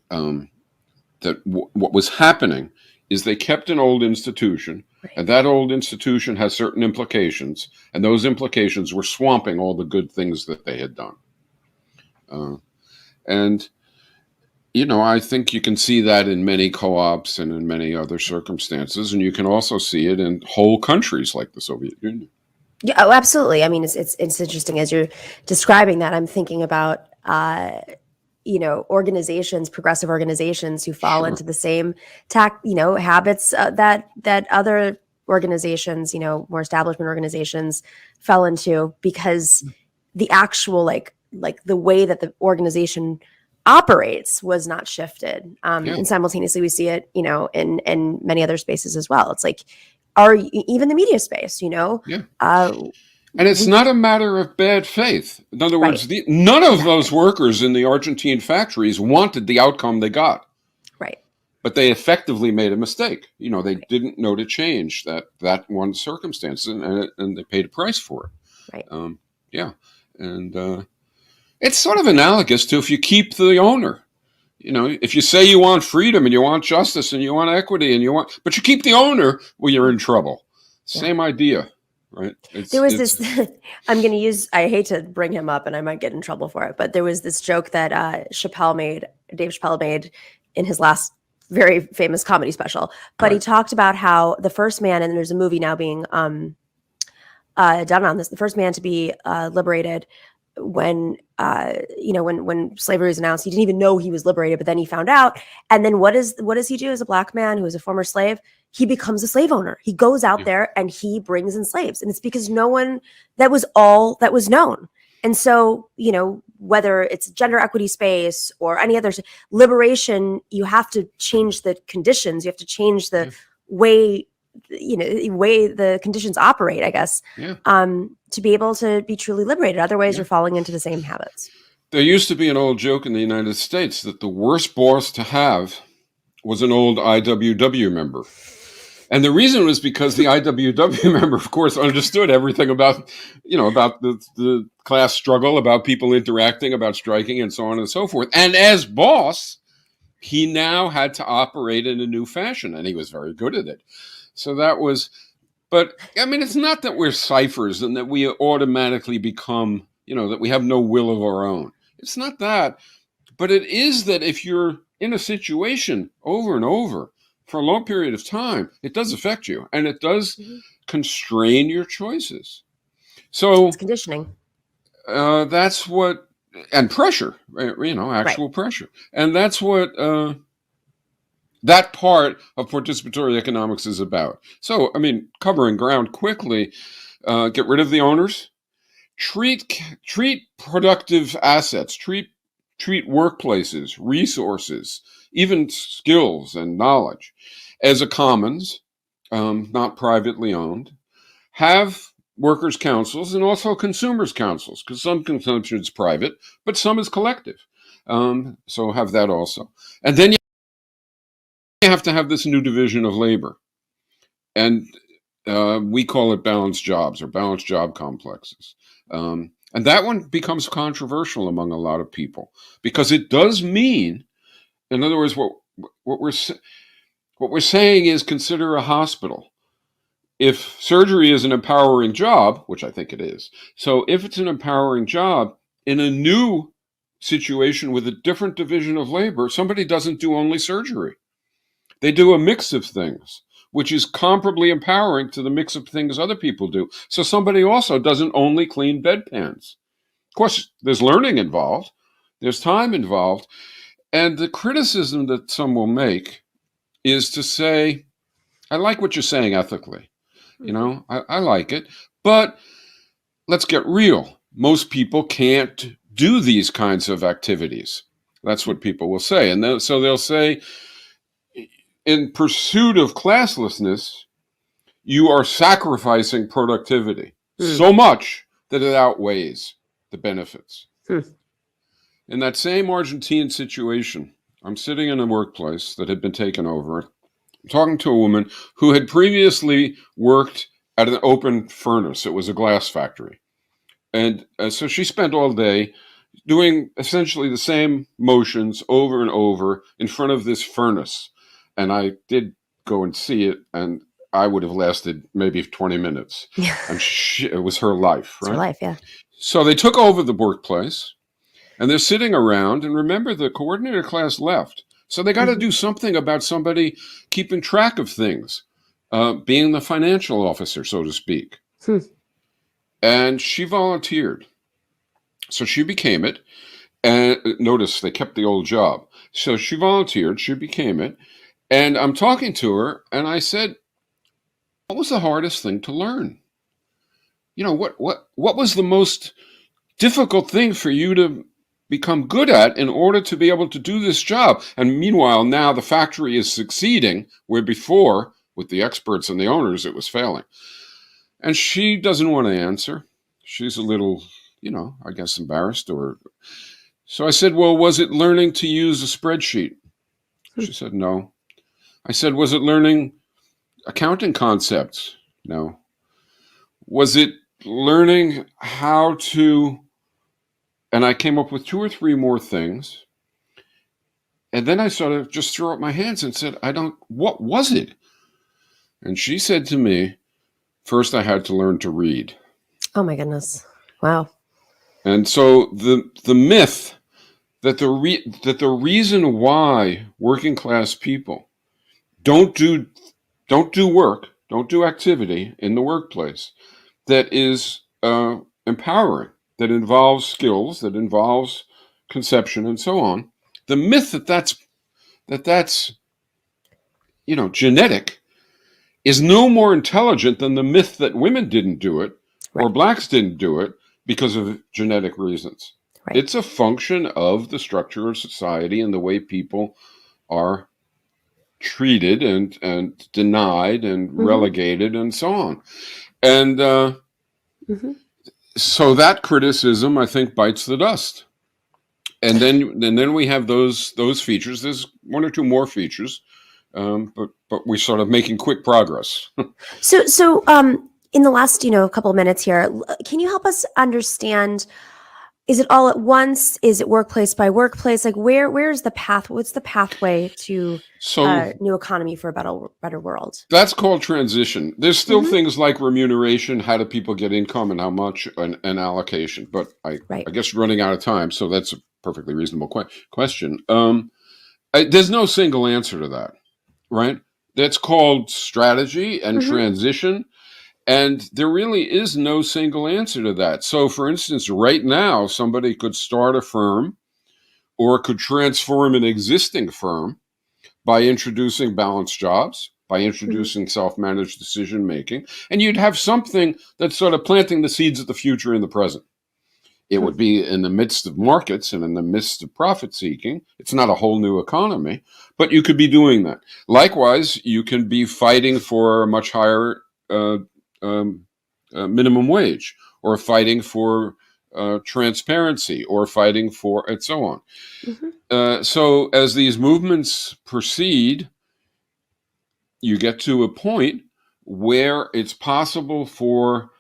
what was happening is they kept an old institution, and that old institution has certain implications, and those implications were swamping all the good things that they had done. I think you can see that in many co-ops and in many other circumstances, and you can also see it in whole countries like the Soviet Union. Yeah, oh, absolutely. I mean, it's interesting as you're describing that. I'm thinking about organizations, progressive organizations who fall into the same habits that other organizations, more establishment organizations fell into, because the actual like the way that the organization operates was not shifted. Yeah. And simultaneously we see it, in many other spaces as well. It's like, even the media space, Yeah. And it's not a matter of bad faith. In other words, Right. none of those workers in the Argentine factories wanted the outcome they got. Right. But they effectively made a mistake. They didn't know to change that one circumstance, and they paid a price for it. Right. Yeah. And it's sort of analogous to if you keep the owner. If you say you want freedom and you want justice and you want equity but you keep the owner, well, you're in trouble. Same idea. Right. There was this, I hate to bring him up and I might get in trouble for it, but there was this joke that Dave Chappelle made in his last very famous comedy special. But he talked about how the first man, and there's a movie now being done on this, the first man to be liberated when slavery was announced, he didn't even know he was liberated, but then he found out. And then what does he do as a black man who is a former slave? He becomes a slave owner. He goes out there and he brings in slaves. And it's because that was all that was known. And so, whether it's gender equity space or any other liberation, you have to change the conditions. You have to change the way the conditions operate, I guess, to be able to be truly liberated. Otherwise, you're falling into the same habits. There used to be an old joke in the United States that the worst boss to have was an old IWW member. And the reason was because the IWW member, of course, understood everything about the class struggle, about people interacting, about striking, and so on and so forth. And as boss, he now had to operate in a new fashion, and he was very good at it. So that was, but I mean, it's not that we're ciphers and that we automatically become, that we have no will of our own. It's not that, but it is that if you're in a situation over and over for a long period of time, it does affect you and it does constrain your choices. So it's conditioning. That's what, and pressure, actual pressure. And that's what, that part of participatory economics is about. So, covering ground quickly, get rid of the owners, treat productive assets, treat workplaces, resources, even skills and knowledge as a commons, not privately owned. Have workers' councils and also consumers' councils, because some consumption is private, but some is collective. So have that also. And then you have to have this new division of labor. And we call it balanced jobs or balanced job complexes. And that one becomes controversial among a lot of people because it does mean, in other words, what we're saying is consider a hospital. If surgery is an empowering job, which I think it is, so if it's an empowering job in a new situation with a different division of labor, somebody doesn't do only surgery. They do a mix of things, which is comparably empowering to the mix of things other people do. So somebody also doesn't only clean bedpans. Of course, there's learning involved. There's time involved. And the criticism that some will make is to say, I like what you're saying ethically. I like it. But let's get real. Most people can't do these kinds of activities. That's what people will say. And so they'll say, in pursuit of classlessness, you are sacrificing productivity so much that it outweighs the benefits. In that same Argentine situation, I'm sitting in a workplace that had been taken over. I'm talking to a woman who had previously worked at an open furnace. It was a glass factory. And so she spent all day doing essentially the same motions over and over in front of this furnace. And I did go and see it, and I would have lasted maybe 20 minutes. Yeah. And it was her life, right? It's her life, yeah. So they took over the workplace, and they're sitting around. And remember, the coordinator class left. So they got to do something about somebody keeping track of things, being the financial officer, so to speak. And she volunteered. So she became it. And notice they kept the old job. So she volunteered, she became it. And I'm talking to her, and I said, what was the hardest thing to learn? What was the most difficult thing for you to become good at in order to be able to do this job. And meanwhile, now the factory is succeeding where before, with the experts and the owners, it was failing. And she doesn't want to answer. She's a little, I guess embarrassed. So I said, well, was it learning to use a spreadsheet? She said, no. I said, was it learning accounting concepts? No. Was it learning how to, and I came up with 2 or 3 more things. And then I sort of just threw up my hands and said, what was it? And she said to me, first I had to learn to read. Oh my goodness. Wow. And so the myth that the reason why working class people don't do work, don't do activity in the workplace that is empowering, that involves skills, that involves conception and so on. The myth that's genetic is no more intelligent than the myth that women didn't do it or blacks didn't do it because of genetic reasons. Right. It's a function of the structure of society and the way people are treated and denied and relegated and so on. And so that criticism, I think, bites the dust. And then we have those features. There's 1 or 2 more features, but we're sort of making quick progress. So in the last couple of minutes here, can you help us understand? Is it all at once? Is it workplace by workplace? Like where's the path? What's the pathway to new economy for a better world? That's called transition. There's still things like remuneration. How do people get income and how much and allocation? But I guess running out of time. So that's a perfectly reasonable question. There's no single answer to that, right? That's called strategy and transition. And there really is no single answer to that. So, for instance, right now, somebody could start a firm or could transform an existing firm by introducing balanced jobs, by introducing self-managed decision-making, and you'd have something that's sort of planting the seeds of the future in the present. It would be in the midst of markets and in the midst of profit-seeking. It's not a whole new economy, but you could be doing that. Likewise, you can be fighting for a much higher minimum wage, or fighting for transparency, or fighting for, and so on. So as these movements proceed, you get to a point where it's possible for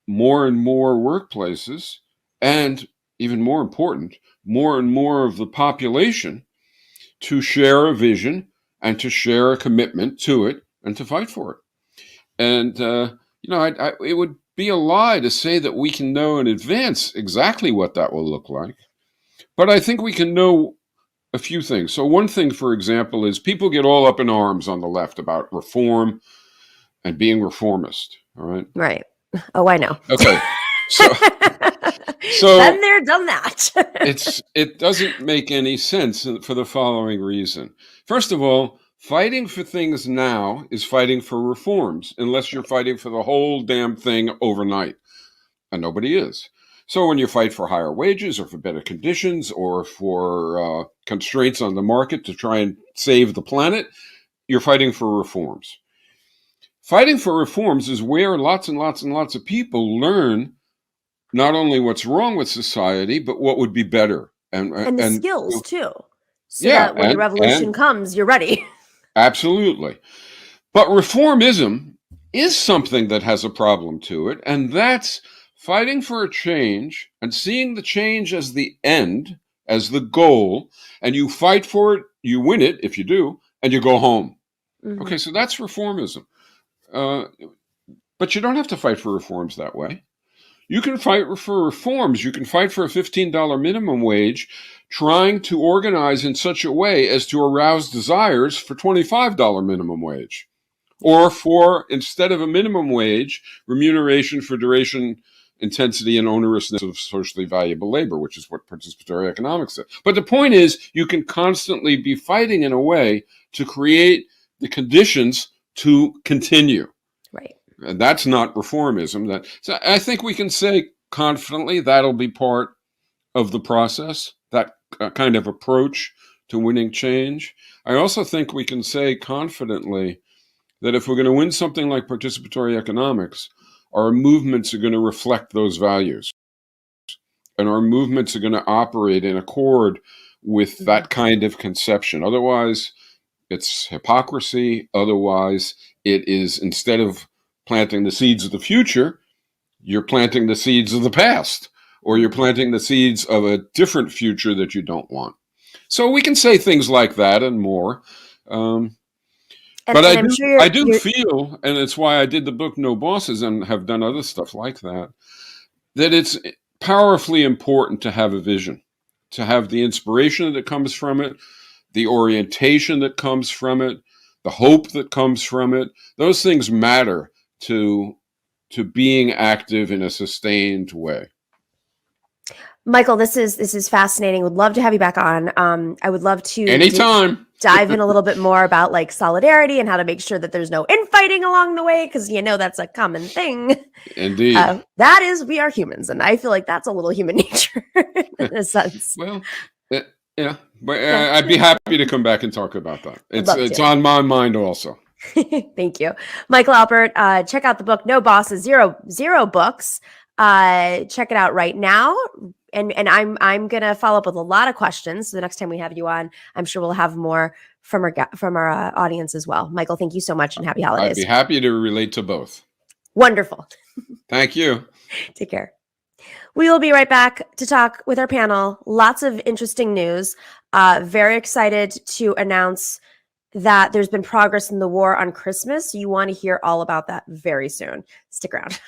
more and more workplaces, and even more important, more and more of the population to share a vision and to share a commitment to it and to fight for it. And it would be a lie to say that we can know in advance exactly what that will look like. But I think we can know a few things. So one thing, for example, is people get all up in arms on the left about reform and being reformist. All right. Right. Oh, I know. Okay. So been there, done that. It doesn't make any sense for the following reason. First of all, fighting for things now is fighting for reforms, unless you're fighting for the whole damn thing overnight. And nobody is. So when you fight for higher wages or for better conditions or for constraints on the market to try and save the planet, you're fighting for reforms. Fighting for reforms is where lots and lots and lots of people learn not only what's wrong with society, but what would be better. And the skills, too. So that when the revolution comes, you're ready. Absolutely. But reformism is something that has a problem to it, and that's fighting for a change and seeing the change as the end, as the goal, and you fight for it, you win it if you do, and you go home. Okay, so that's reformism. But you don't have to fight for reforms that way. You can fight for reforms. You can fight for a $15 minimum wage, trying to organize in such a way as to arouse desires for $25 minimum wage. Or for, instead of a minimum wage, remuneration for duration, intensity, and onerousness of socially valuable labor, which is what participatory economics says. But the point is, you can constantly be fighting in a way to create the conditions to continue. Right. And that's not reformism. So I think we can say confidently that'll be part of the process, that kind of approach to winning change. I also think we can say confidently that if we're going to win something like participatory economics, our movements are going to reflect those values. And our movements are going to operate in accord with that kind of conception. Otherwise, it's hypocrisy. Otherwise, it is, instead of planting the seeds of the future, you're planting the seeds of the past, or you're planting the seeds of a different future that you don't want. So we can say things like that and more. But I do feel, and it's why I did the book No Bosses and have done other stuff like that, that it's powerfully important to have a vision, to have the inspiration that comes from it, the orientation that comes from it, the hope that comes from it. Those things matter to being active in a sustained way. Michael, this is fascinating. Would love to have you back on. I would love to anytime dive in a little bit more about like solidarity and how to make sure that there's no infighting along the way, because that's a common thing. Indeed, that is, we are humans, and I feel like that's a little human nature in a sense. Well, yeah, but I'd be happy to come back and talk about that. It's on my mind also. Thank you, Michael Alpert. Check out the book No Bosses, Zero Books. Check it out right now. And I'm gonna follow up with a lot of questions. So the next time we have you on, I'm sure we'll have more from our audience as well. Michael, thank you so much, and happy holidays. I'd be happy to relate to both. Wonderful. Thank you. Take care. We will be right back to talk with our panel. Lots of interesting news. Very excited to announce that there's been progress in the war on Christmas. You want to hear all about that very soon. Stick around.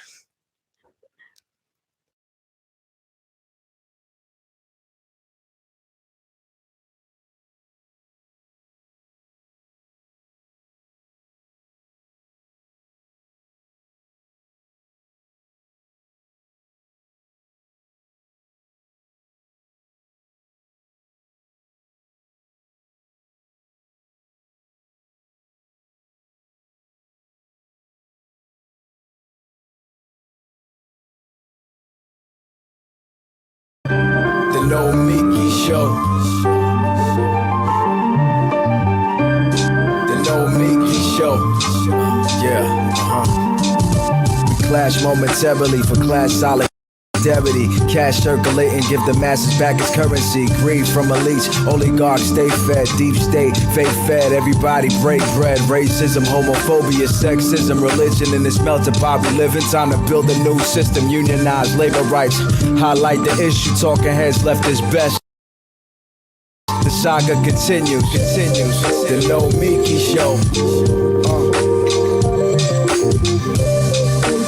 The Nomiki Show. The Nomiki Show. Yeah, We clash momentarily for class solidarity. Cash circulating, give the masses back its currency. Greed from elites, oligarchs stay fed. Deep state, fake fed, everybody break bread. Racism, homophobia, sexism, religion in this melting pot we live in. Time to build a new system, unionize labor rights. Highlight the issue, talking heads left is best. The saga continues. The Nomiki Show.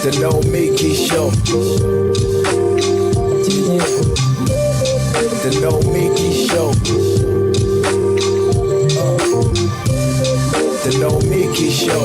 The Nomiki Show. The Nomiki Show. The Nomiki Show.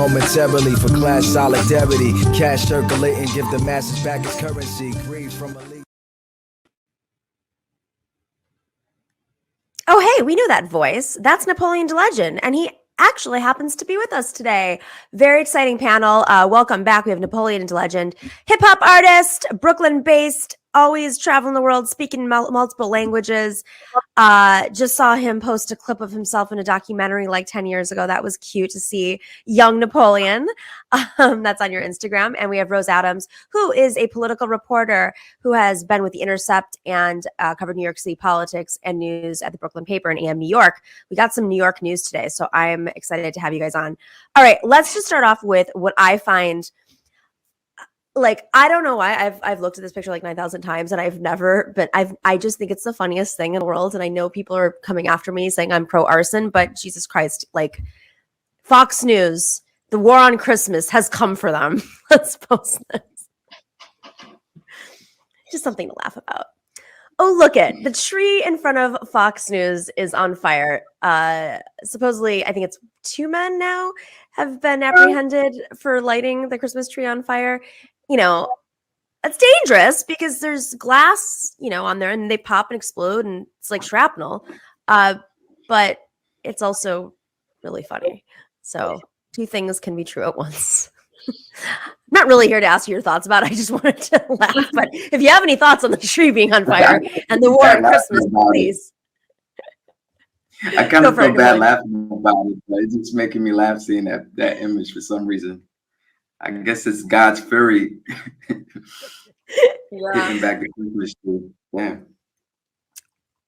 momentarily for class solidarity. Cash circulating, give the masses back its currency. Greed from elite. Oh, hey, we knew that voice. That's Napoleon Legend, and he actually happens to be with us today. Very exciting panel. Welcome back. We have Napoleon Legend, hip-hop artist, Brooklyn-based, always traveling the world, speaking multiple languages. Just saw him post a clip of himself in a documentary like 10 years ago. That was cute to see young Napoleon. That's on your Instagram. And we have Rose Adams, who is a political reporter who has been with The Intercept and covered New York City politics and news at the Brooklyn paper and AM New York. We got some New York news today, so I'm excited to have you guys on. All right, let's just start off with what I find. Like, I don't know why I've looked at this picture like 9,000 times and I've never, but I just think it's the funniest thing in the world. And I know people are coming after me saying I'm pro arson, but Jesus Christ, like Fox News, the war on Christmas has come for them. Let's post this. Just something to laugh about. Oh, look it. The tree in front of Fox News is on fire. Supposedly, I think it's 2 men now have been apprehended for lighting the Christmas tree on fire. You know, it's dangerous because there's glass, you know, on there and they pop and explode and it's like shrapnel. But it's also really funny. So 2 things can be true at once. I'm not really here to ask you your thoughts about it. I just wanted to laugh. But if you have any thoughts on the tree being on fire and the war on Christmas, please. I kind of feel bad laughing about it, but it's just making me laugh seeing that image for some reason. I guess it's God's fury getting back to Christmas tree. Yeah.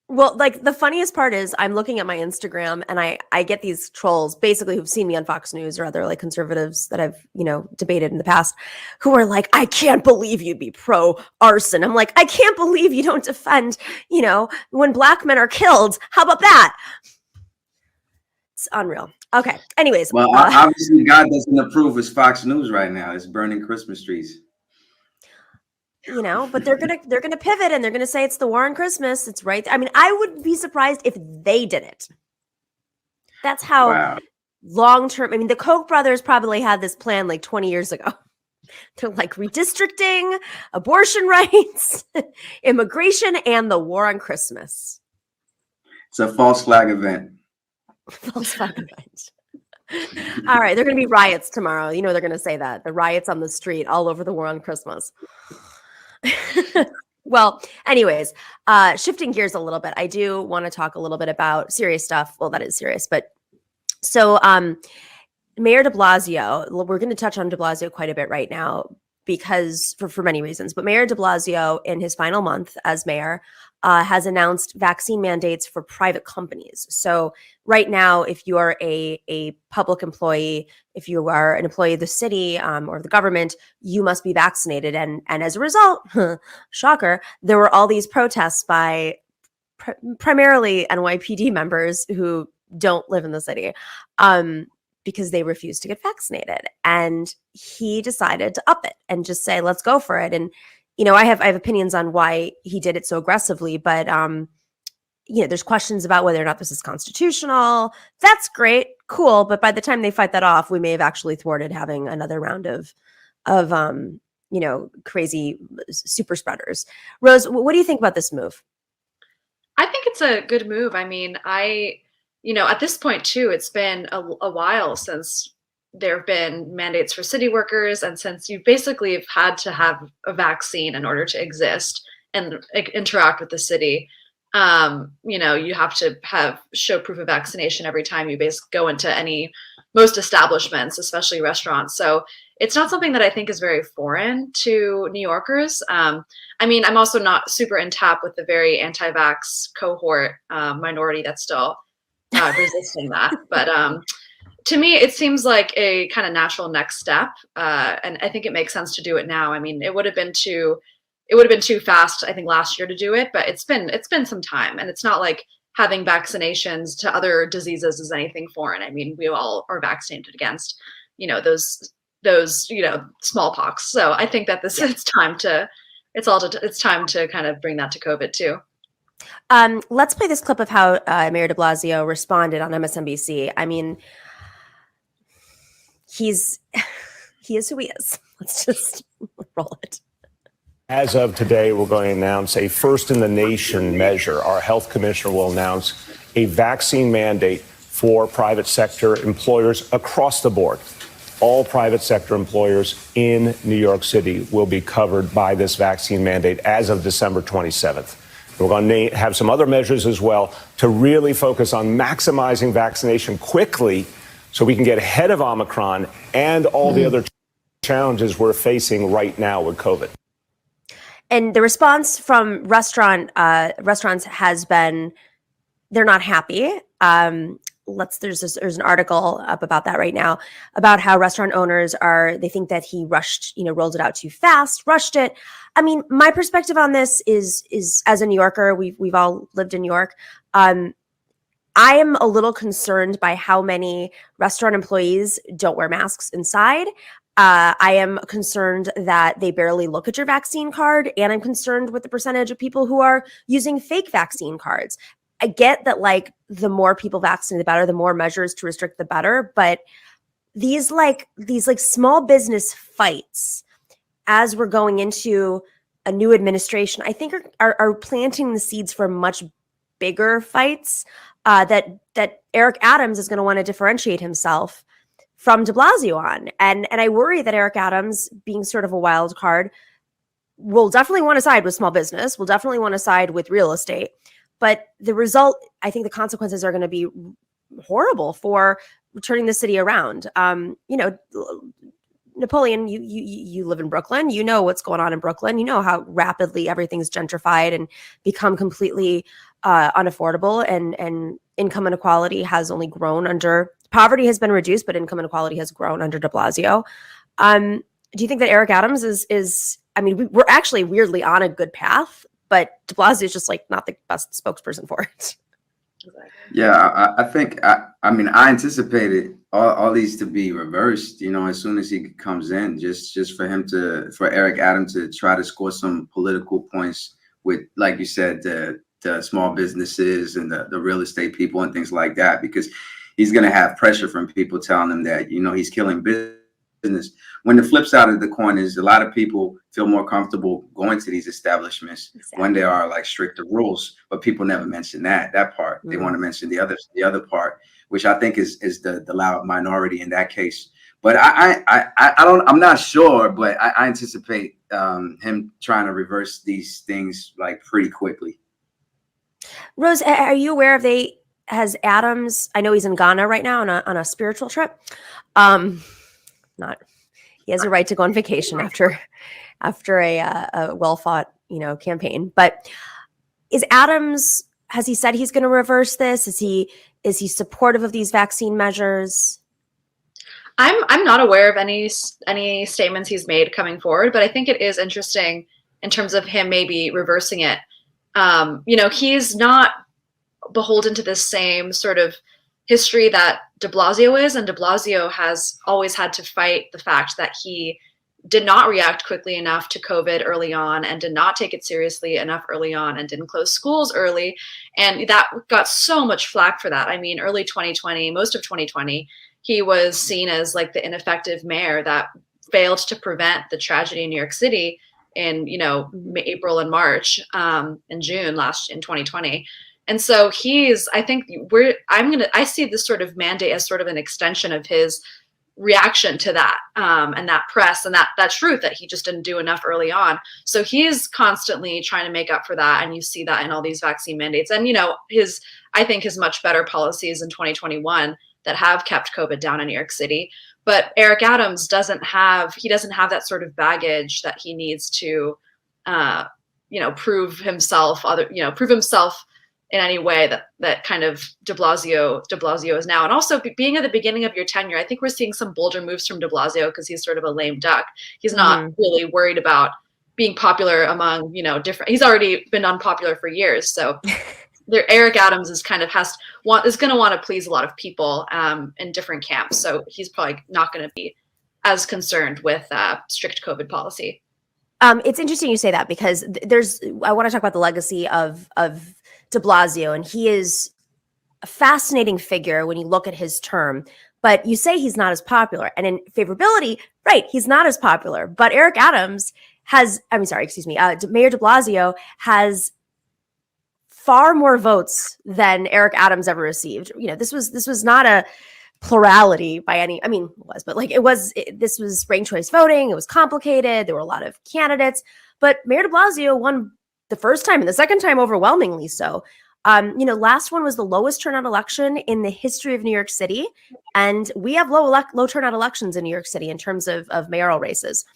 Well, like the funniest part is I'm looking at my Instagram and I get these trolls basically who've seen me on Fox News or other like conservatives that I've, you know, debated in the past who are like, I can't believe you'd be pro arson. I'm like, I can't believe you don't defend, you know, when Black men are killed. How about that? It's unreal. Okay. Anyways. Well, obviously God doesn't approve of Fox News right now. It's burning Christmas trees. You know, but they're gonna pivot and they're gonna say it's the war on Christmas. It's right. I mean, I would be surprised if they did it. That's how long term. I mean, the Koch brothers probably had this plan like 20 years ago. They're like redistricting, abortion rights, immigration, and the war on Christmas. It's a false flag event. False flag event. All right, they're gonna be riots tomorrow. You know they're gonna say that the riots on the street all over the war on Christmas. Well, anyways, shifting gears a little bit, I do want to talk a little bit about serious stuff. Well, that is serious, but so Mayor de Blasio, we're going to touch on de Blasio quite a bit right now because for many reasons, but Mayor de Blasio in his final month as mayor has announced vaccine mandates for private companies. So right now, if you are a public employee, if you are an employee of the city or the government, you must be vaccinated. And as a result, shocker, there were all these protests by primarily NYPD members who don't live in the city because they refused to get vaccinated. And he decided to up it and just say, let's go for it. And you know, I have opinions on why he did it so aggressively, but you know, there's questions about whether or not this is constitutional. That's great, cool, but by the time they fight that off, we may have actually thwarted having another round of you know, crazy super spreaders. Rose, what do you think about this move? I think it's a good move. I mean, you know, at this point too, it's been a while since there have been mandates for city workers, and since you basically have had to have a vaccine in order to exist and interact with the city, you know, you have to show proof of vaccination every time you basically go into most establishments, especially restaurants. So it's not something that I think is very foreign to New Yorkers. I mean, I'm also not super in tap with the very anti-vax cohort minority that's still resisting that, but to me, it seems like a kind of natural next step, and I think it makes sense to do it now. I mean, it would have been too fast, I think, last year to do it, but it's been some time, and it's not like having vaccinations to other diseases is anything foreign. I mean, we all are vaccinated against, you know, those you know, smallpox. So I think that it's time to kind of bring that to COVID too. Let's play this clip of how Mayor de Blasio responded on MSNBC. I mean, he is who he is. Let's just roll it. As of today, we're going to announce a first-in-the-nation measure. Our health commissioner will announce a vaccine mandate for private sector employers across the board. All private sector employers in New York City will be covered by this vaccine mandate as of December 27th. We're going to have some other measures as well to really focus on maximizing vaccination quickly so we can get ahead of Omicron and all the other challenges we're facing right now with COVID. And the response from restaurants has been, they're not happy. There's an article up about that right now, about how restaurant owners they think that he rolled it out too fast, rushed it. I mean, my perspective on this is as a New Yorker, we've all lived in New York. I am a little concerned by how many restaurant employees don't wear masks inside. I am concerned that they barely look at your vaccine card, and I'm concerned with the percentage of people who are using fake vaccine cards. I get that, like, the more people vaccinated, the better, the more measures to restrict, the better. But these small business fights, as we're going into a new administration, I think are planting the seeds for much bigger fights that Eric Adams is going to want to differentiate himself from de Blasio on. And I worry that Eric Adams, being sort of a wild card, will definitely want to side with small business, will definitely want to side with real estate. But the result, I think the consequences are going to be horrible for turning the city around. Napoleon, you live in Brooklyn. You know what's going on in Brooklyn. You know how rapidly everything's gentrified and become completely unaffordable, and income inequality has only grown poverty has been reduced, but income inequality has grown under de Blasio. Do you think that Eric Adams is we're actually weirdly on a good path, but de Blasio is just like not the best spokesperson for it. Yeah, I think, I anticipated all these to be reversed, as soon as he comes in, just for Eric Adams to try to score some political points with, like you said, the small businesses and the real estate people and things like that, because he's going to have pressure from people telling him that, he's killing business. When the flip side of the coin is a lot of people feel more comfortable going to these establishments when there are like stricter rules, but people never mention that part. They want to mention the other part, which I think is the loud minority in that case. But I'm not sure, but I anticipate him trying to reverse these things like pretty quickly. Rose, are you aware of has Adams, I know he's in Ghana right now on a spiritual trip. He has a right to go on vacation after a well-fought, campaign. But has he said he's going to reverse this? Is he supportive of these vaccine measures? I'm not aware of any statements he's made coming forward, but I think it is interesting in terms of him maybe reversing it. He's not beholden to this same sort of history that de Blasio is, and de Blasio has always had to fight the fact that he did not react quickly enough to COVID early on, and did not take it seriously enough early on, and didn't close schools early. And that got so much flack for that. I mean, early 2020, most of 2020, he was seen as like the ineffective mayor that failed to prevent the tragedy in New York City in, April and March and June in 2020. And so I see this sort of mandate as sort of an extension of his reaction to that and that press and that truth that he just didn't do enough early on. So he's constantly trying to make up for that. And you see that in all these vaccine mandates. And, I think his much better policies in 2021 that have kept COVID down in New York City. But Eric Adams doesn't have that sort of baggage that he needs to, prove himself in any way that kind of de Blasio is now. And also being at the beginning of your tenure, I think we're seeing some bolder moves from de Blasio because he's sort of a lame duck. He's not really worried about being popular among, he's already been unpopular for years. So Eric Adams is going to want to please a lot of people in different camps. So he's probably not going to be as concerned with strict COVID policy. It's interesting you say that, because I want to talk about the legacy of de Blasio, and he is a fascinating figure when you look at his term. But you say he's not as popular. And in favorability, right, he's not as popular. But Eric Adams Mayor de Blasio has far more votes than Eric Adams ever received. This was not a plurality by any, this was ranked choice voting. It was complicated. There were a lot of candidates, but Mayor de Blasio won the first time and the second time overwhelmingly so. Last one was the lowest turnout election in the history of New York City. And we have low turnout elections in New York City in terms of mayoral races.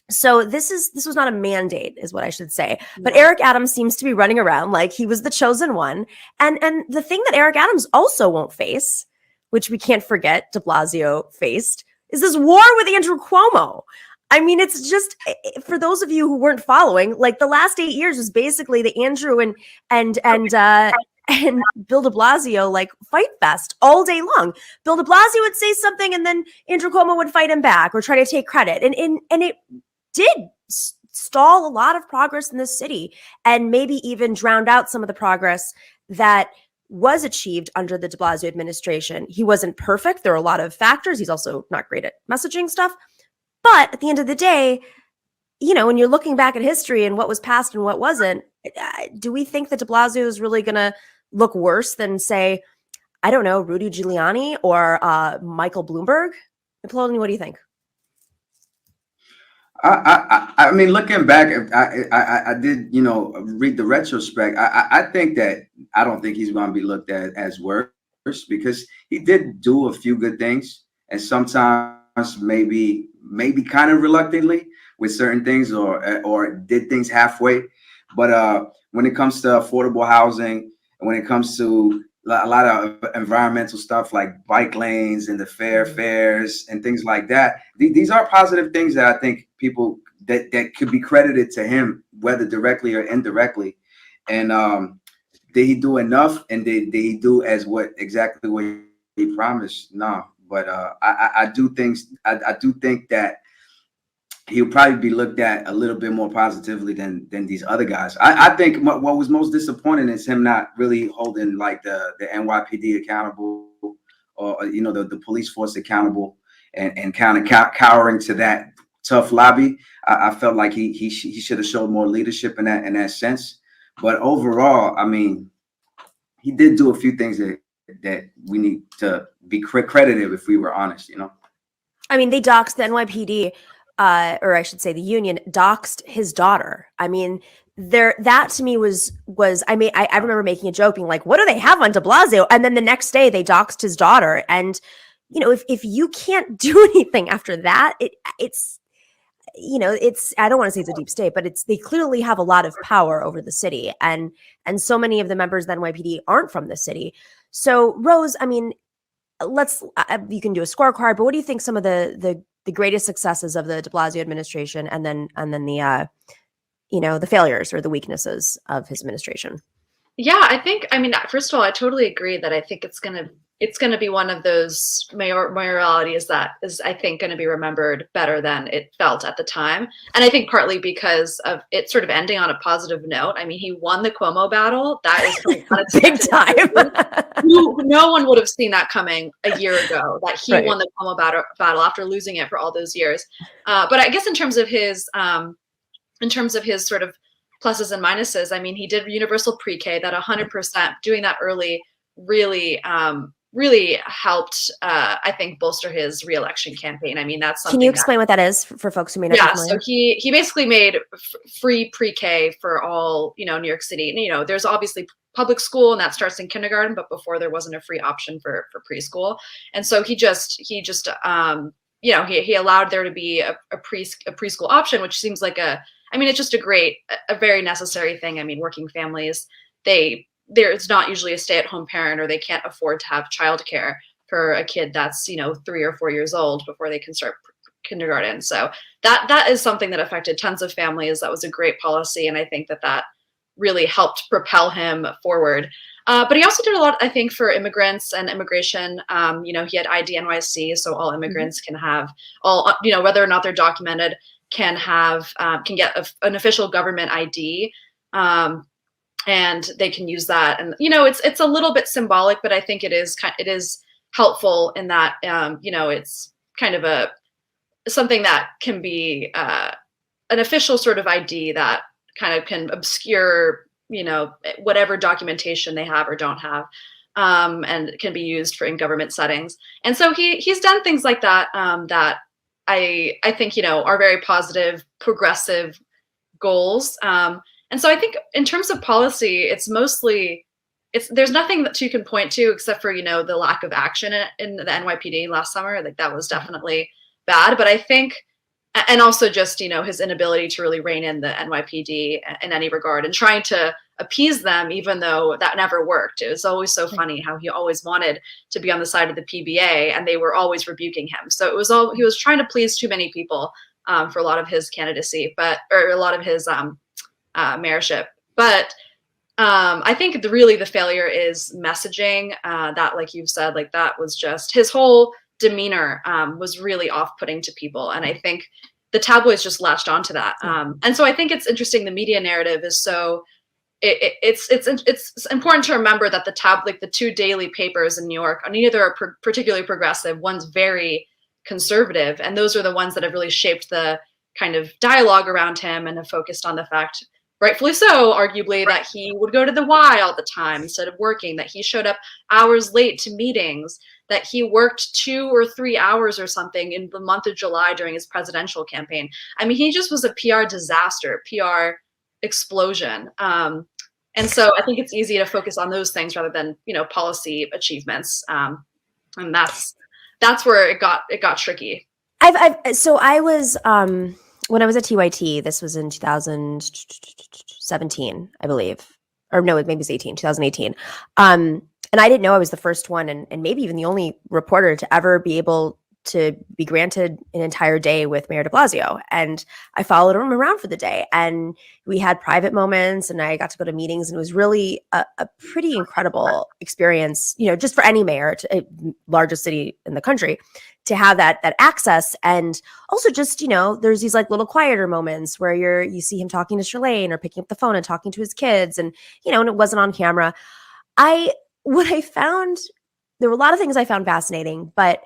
So this was not a mandate, is what I should say. But Eric Adams seems to be running around like he was the chosen one. And the thing that Eric Adams also won't face, which we can't forget de Blasio faced, is this war with Andrew Cuomo. I mean, it's just, for those of you who weren't following, like the last 8 years was basically the Andrew and Bill de Blasio like fight fest all day long. Bill de Blasio would say something and then Andrew Cuomo would fight him back or try to take credit. And it did stall a lot of progress in this city and maybe even drowned out some of the progress that was achieved under the de Blasio administration. He wasn't perfect. There are a lot of factors. He's also not great at messaging stuff. But at the end of the day, when you're looking back at history and what was passed and what wasn't, do we think that de Blasio is really going to look worse than, say, I don't know, Rudy Giuliani or Michael Bloomberg? Napoleon, what do you think? I mean, looking back, I did, read the retrospect. I think that I don't think he's going to be looked at as worse because he did do a few good things, and sometimes maybe kind of reluctantly with certain things or did things halfway. But when it comes to affordable housing and when it comes to a lot of environmental stuff like bike lanes and the fares and things like that, these are positive things that I think people that could be credited to him, whether directly or indirectly. And did he do enough? And did he do exactly what he promised? No. But I do think that he'll probably be looked at a little bit more positively than these other guys. I think what was most disappointing is him not really holding like the NYPD accountable or the police force accountable and kind of cowering to that tough lobby. I felt like he should have showed more leadership in that sense. But overall, I mean, he did do a few things that we need to be credited if we were honest, I mean, they doxed the NYPD, or I should say the union doxed his daughter. I mean, that to me was I remember making a joke being like, what do they have on de Blasio? And then the next day they doxed his daughter. And, if you can't do anything after that, it's I don't want to say it's a deep state, but they clearly have a lot of power over the city. And so many of the members of the NYPD aren't from the city. So Rose, I mean, you can do a scorecard, but what do you think some of the greatest successes of the de Blasio administration and then the, the failures or the weaknesses of his administration? Yeah, first of all, I totally agree that I think it's going to be one of those mayoralities that is, I think, going to be remembered better than it felt at the time. And I think partly because of it sort of ending on a positive note. I mean, he won the Cuomo battle. That is big time. No one would have seen that coming a year ago, that he won the Cuomo battle after losing it for all those years. But I guess in terms of his sort of pluses and minuses, I mean, he did universal pre-K, that 100%, doing that early really helped, I think, bolster his reelection campaign. I mean, that's something. Can you explain what that is for folks who may not be familiar? So he basically made free pre-K for all, New York City. And, there's obviously public school, and that starts in kindergarten, but before there wasn't a free option for preschool. And so he allowed there to be a preschool option, which seems like it's just a very necessary thing. I mean, working families, there's not usually a stay-at-home parent, or they can't afford to have childcare for a kid that's 3 or 4 years old before they can start kindergarten. So that is something that affected tons of families. That was a great policy, and I think that really helped propel him forward. But he also did a lot, I think, for immigrants and immigration. He had ID NYC, so all immigrants can have whether or not they're documented, can get an official government ID. And they can use that, and it's a little bit symbolic, but I think it is helpful in that, it's kind of something that can be an official sort of ID that kind of can obscure, whatever documentation they have or don't have, and can be used for in government settings. And so he's done things like that that I think, are very positive, progressive goals. And so I think in terms of policy, there's nothing that you can point to except for, the lack of action in the NYPD last summer. Like that was definitely bad. But I think, and also just, his inability to really rein in the NYPD in any regard and trying to appease them, even though that never worked. It was always so funny how he always wanted to be on the side of the PBA and they were always rebuking him. So he was trying to please too many people for a lot of his candidacy, or a lot of his mayorship. But I think the failure is messaging, that, like you've said, like that was just his whole demeanor was really off-putting to people. And I think the tabloids just latched onto that. And so I think it's interesting. The media narrative is so, it's important to remember that the two daily papers in New York, neither are particularly progressive. One's very conservative. And those are the ones that have really shaped the kind of dialogue around him and have focused on the fact, rightfully so, arguably, that he would go to the Y all the time instead of working, that he showed up hours late to meetings, that he worked 2 or 3 hours or something in the month of July during his presidential campaign. I mean, he just was a PR disaster, PR explosion. And so I think it's easy to focus on those things rather than, policy achievements. And that's where it got tricky. So I was, when I was at TYT, this was in 2017, I believe, or no, maybe it was 2018. And I didn't know I was the first one and maybe even the only reporter to ever be able to be granted an entire day with Mayor de Blasio. And I followed him around for the day and we had private moments and I got to go to meetings and it was really a pretty incredible experience, just for any mayor, largest city in the country, to have that access. And also just, there's these like little quieter moments where you see him talking to Shalane or picking up the phone and talking to his kids and, and it wasn't on camera. What I found, there were a lot of things I found fascinating, but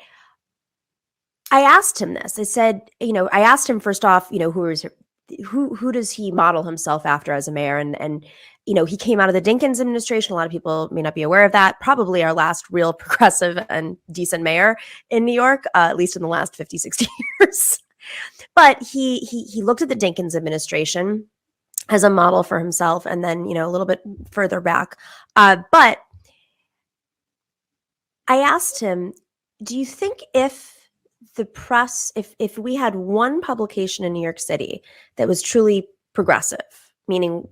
I asked him this. I said, I asked him first off, who does he model himself after as a mayor? And he came out of the Dinkins administration. A lot of people may not be aware of that. Probably our last real progressive and decent mayor in New York, at least in the last 50, 60 years. But he looked at the Dinkins administration as a model for himself. And then, a little bit further back. But I asked him, do you think if the press, if we had one publication in New York City that was truly progressive, meaning,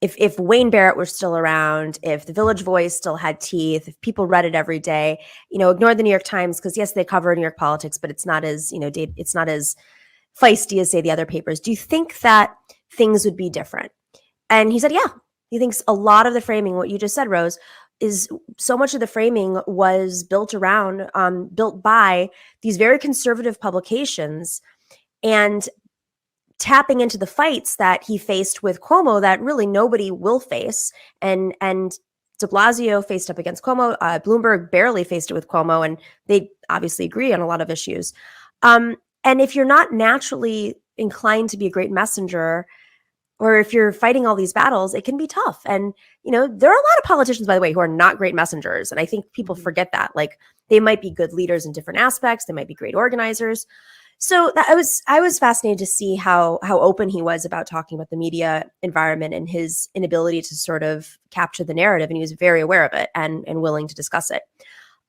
if Wayne Barrett were still around, if the Village Voice still had teeth, if people read it every day, ignore the New York Times, because yes, they cover New York politics, but it's not as, it's not as feisty as, say, the other papers. Do you think that things would be different? And he said, yeah. He thinks a lot of the framing, what you just said, Rose, is so much of the framing was built by these very conservative publications and tapping into the fights that he faced with Cuomo that really nobody will face. And de Blasio faced up against Cuomo. Bloomberg barely faced it with Cuomo, and they obviously agree on a lot of issues. And if you're not naturally inclined to be a great messenger, or if you're fighting all these battles, it can be tough. And, there are a lot of politicians, by the way, who are not great messengers. And I think people forget that. Like, they might be good leaders in different aspects. They might be great organizers. So I was fascinated to see how open he was about talking about the media environment and his inability to sort of capture the narrative. And he was very aware of it and willing to discuss it.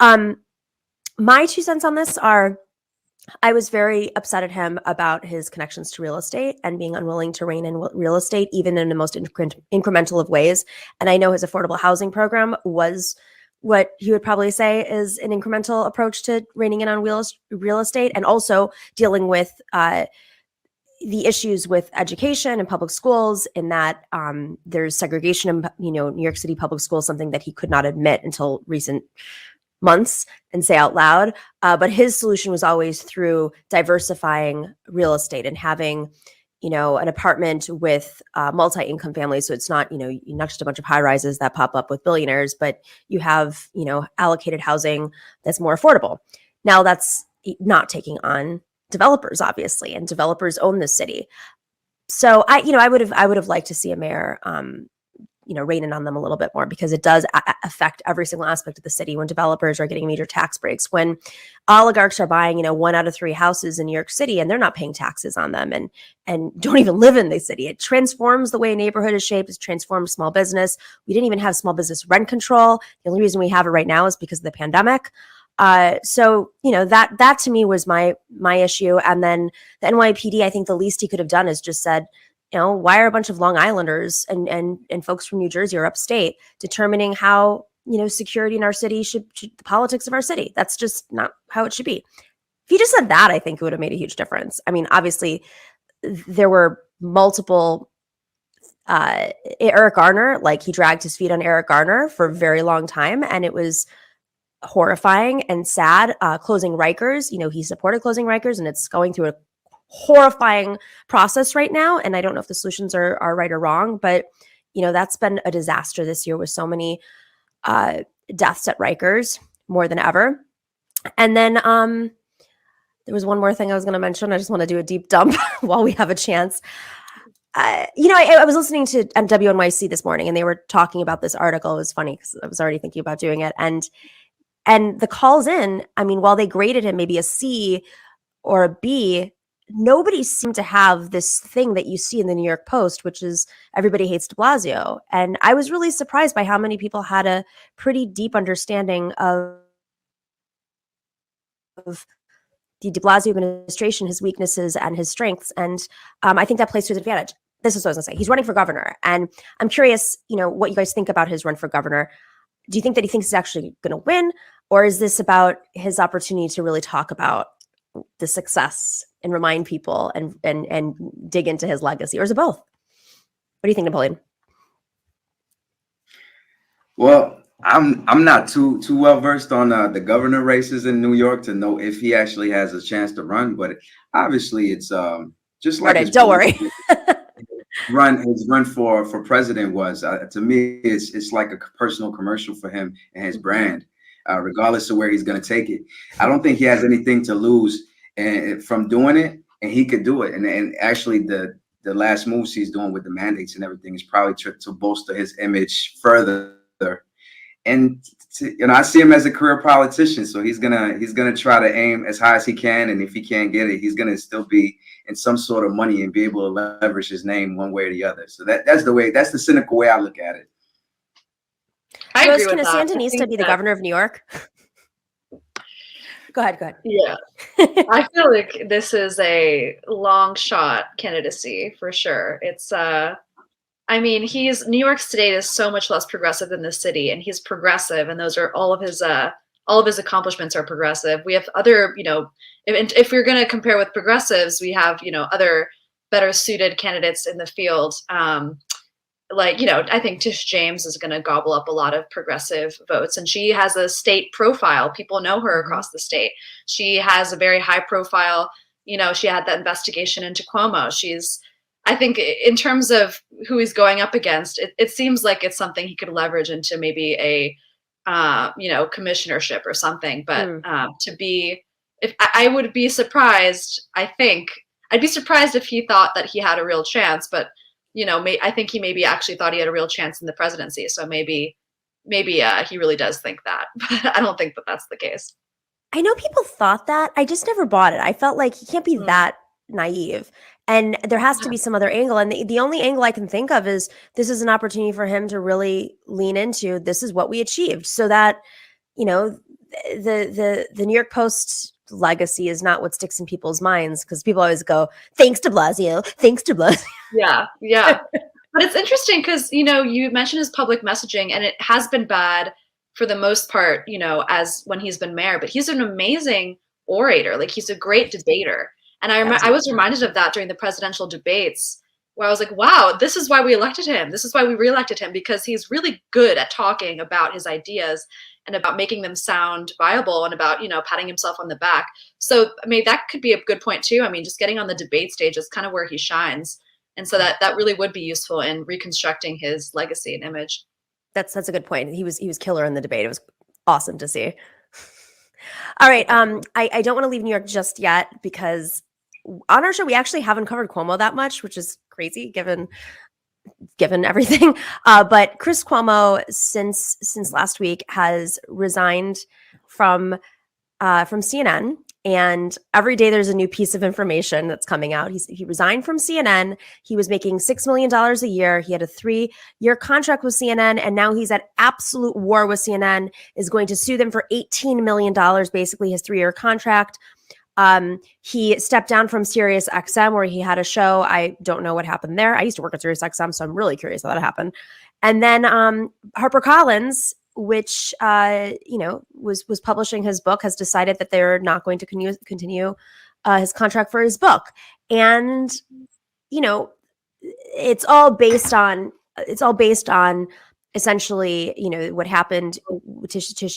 My 2 cents on this are, I was very upset at him about his connections to real estate and being unwilling to rein in real estate, even in the most incremental of ways. And I know his affordable housing program was what he would probably say is an incremental approach to reining in on real estate, and also dealing with the issues with education and public schools, in that there's segregation in New York City public schools, something that he could not admit until recent months and say out loud. But his solution was always through diversifying real estate and having an apartment with multi-income families. So it's not, not just a bunch of high rises that pop up with billionaires, but you have, allocated housing that's more affordable. Now that's not taking on developers, obviously, and developers own this city. So I would have liked to see a mayor, rein in on them a little bit more, because it does affect every single aspect of the city when developers are getting major tax breaks, when oligarchs are buying, 1 out of 3 houses in New York City and they're not paying taxes on them and don't even live in the city. It transforms the way a neighborhood is shaped. It transforms small business. We didn't even have small business rent control. The only reason we have it right now is because of the pandemic. So that to me was my issue. And then the NYPD, I think the least he could have done is just said, why are a bunch of Long Islanders and folks from New Jersey or upstate determining how, security in our city should the politics of our city? That's just not how it should be. If he just said that, I think it would have made a huge difference. I mean, obviously there were multiple, Eric Garner, like he dragged his feet on Eric Garner for a very long time. And it was horrifying and sad. Closing Rikers, he supported closing Rikers, and it's going through a horrifying process right now. And I don't know if the solutions are right or wrong, but that's been a disaster this year with so many deaths at Rikers, more than ever. And then there was one more thing I was going to mention. I just want to do a deep dump while we have a chance. I was listening to WNYC this morning, and they were talking about this article. It was funny because I was already thinking about doing it. And the calls in, I mean, while they graded him maybe a C or a B, nobody seemed to have this thing that you see in the New York Post, which is everybody hates de Blasio. And I was really surprised by how many people had a pretty deep understanding of the de Blasio administration, his weaknesses and his strengths. And I think that plays to his advantage. This is what I was going to say. He's running for governor. And I'm curious, what you guys think about his run for governor. Do you think that he thinks he's actually going to win? Or is this about his opportunity to really talk about the success and remind people and dig into his legacy? Or is it both? What do you think, Napoleon? Well, I'm not too well versed on the governor races in New York to know if he actually has a chance to run, but obviously it's just like don't worry. His run for president was to me it's like a personal commercial for him and his brand, regardless of where he's going to take it. I don't think he has anything to lose from doing it, and he could do it. And actually the last moves he's doing with the mandates and everything is probably to bolster his image further. And I see him as a career politician, so he's gonna try to aim as high as he can, and if he can't get it, he's gonna still be in some sort of money and be able to leverage his name one way or the other. So that's the cynical way I look at it. I agree with Can that. Sandinista be the governor of New York? Go ahead. Yeah. I feel like this is a long shot candidacy for sure. It's New York State is so much less progressive than the city, and he's progressive, and those are all of his accomplishments are progressive. We have other, if you're going to compare with progressives, we have, other better suited candidates in the field. I think Tish James is going to gobble up a lot of progressive votes, and she has a state profile. People know her across the state. She has a very high profile. She had that investigation into Cuomo. I think in terms of who he's going up against, it seems like it's something he could leverage into maybe a, commissionership or something. But I would be surprised. I'd be surprised if he thought that he had a real chance. But I think he maybe actually thought he had a real chance in the presidency. So maybe he really does think that. But I don't think that that's the case. I know people thought that. I just never bought it. I felt like he can't be that naive. And there has to be some other angle. And the only angle I can think of is this is an opportunity for him to really lean into, this is what we achieved, so that, the New York Post legacy is not what sticks in people's minds, because people always go, thanks to Blasio. Yeah. But it's interesting because, you mentioned his public messaging, and it has been bad for the most part, as when he's been mayor, but he's an amazing orator. Like, he's a great debater. And I was reminded of that during the presidential debates. where I was like, wow, this is why we elected him. This is why we reelected him, because he's really good at talking about his ideas and about making them sound viable and about, patting himself on the back. So, I mean, that could be a good point too. I mean, just getting on the debate stage is kind of where he shines. And so that really would be useful in reconstructing his legacy and image. That's a good point. He was killer in the debate. It was awesome to see. All right. I don't want to leave New York just yet, because on our show, we actually haven't covered Cuomo that much, which is crazy given everything. But Chris Cuomo, since last week, has resigned from CNN. And every day there's a new piece of information that's coming out. He resigned from CNN. He was making $6 million a year. He had a 3-year contract with CNN, and now he's at absolute war with CNN, is going to sue them for $18 million, basically his 3-year contract. He stepped down from Sirius XM, where he had a show. I don't know what happened there. I used to work at Sirius XM, so I'm really curious how that happened. And then HarperCollins, which was publishing his book, has decided that they're not going to continue his contract for his book. And it's all based on essentially, what happened. Letitia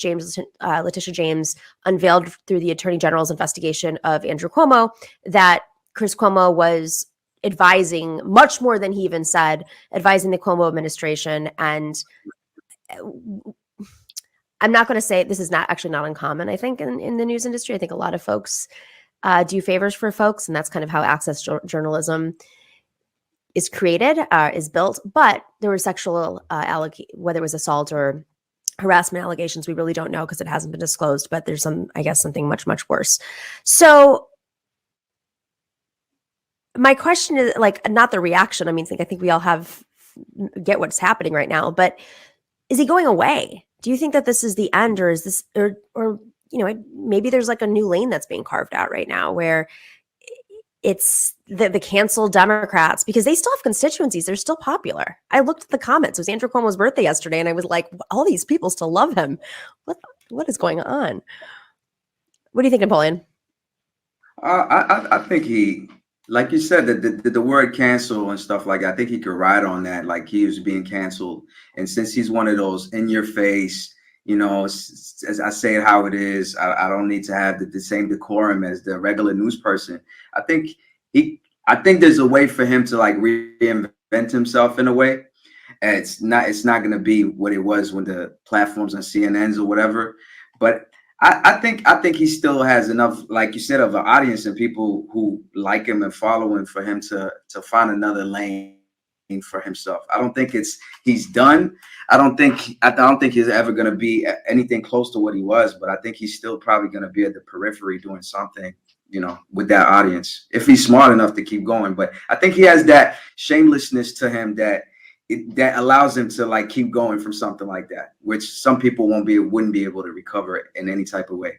James unveiled through the Attorney General's investigation of Andrew Cuomo that Chris Cuomo was advising, much more than he even said, advising the Cuomo administration. And I'm not going to say this is not uncommon, I think, in the news industry. I think a lot of folks do favors for folks, and that's kind of how access journalism is created, is built. But there were sexual whether it was assault or harassment allegations, we really don't know because it hasn't been disclosed. But there's something much, much worse. So my question is, not the reaction. I mean, I think we all get what's happening right now. But is he going away? Do you think that this is the end, or is this, or maybe there's a new lane that's being carved out right now where it's the canceled Democrats, because they still have constituencies. They're still popular. I looked at the comments. It was Andrew Cuomo's birthday yesterday, and I was like, all these people still love him. What is going on? What do you think, Napoleon? I think he, like you said, the word cancel and stuff like that, I think he could ride on that. Like, he was being canceled. And since he's one of those in your face, as I say it how it is, I don't need to have the same decorum as the regular news person. I think there's a way for him to reinvent himself in a way. And it's not going to be what it was when the platforms on CNNs or whatever. But I think he still has enough, like you said, of an audience and people who like him and follow him for him to find another lane for himself. I don't think he's done. I don't think he's ever going to be anything close to what he was, but I think he's still probably going to be at the periphery doing something, with that audience, if he's smart enough to keep going. But I think he has that shamelessness to him that allows him to keep going from something like that, which some people wouldn't be able to recover in any type of way.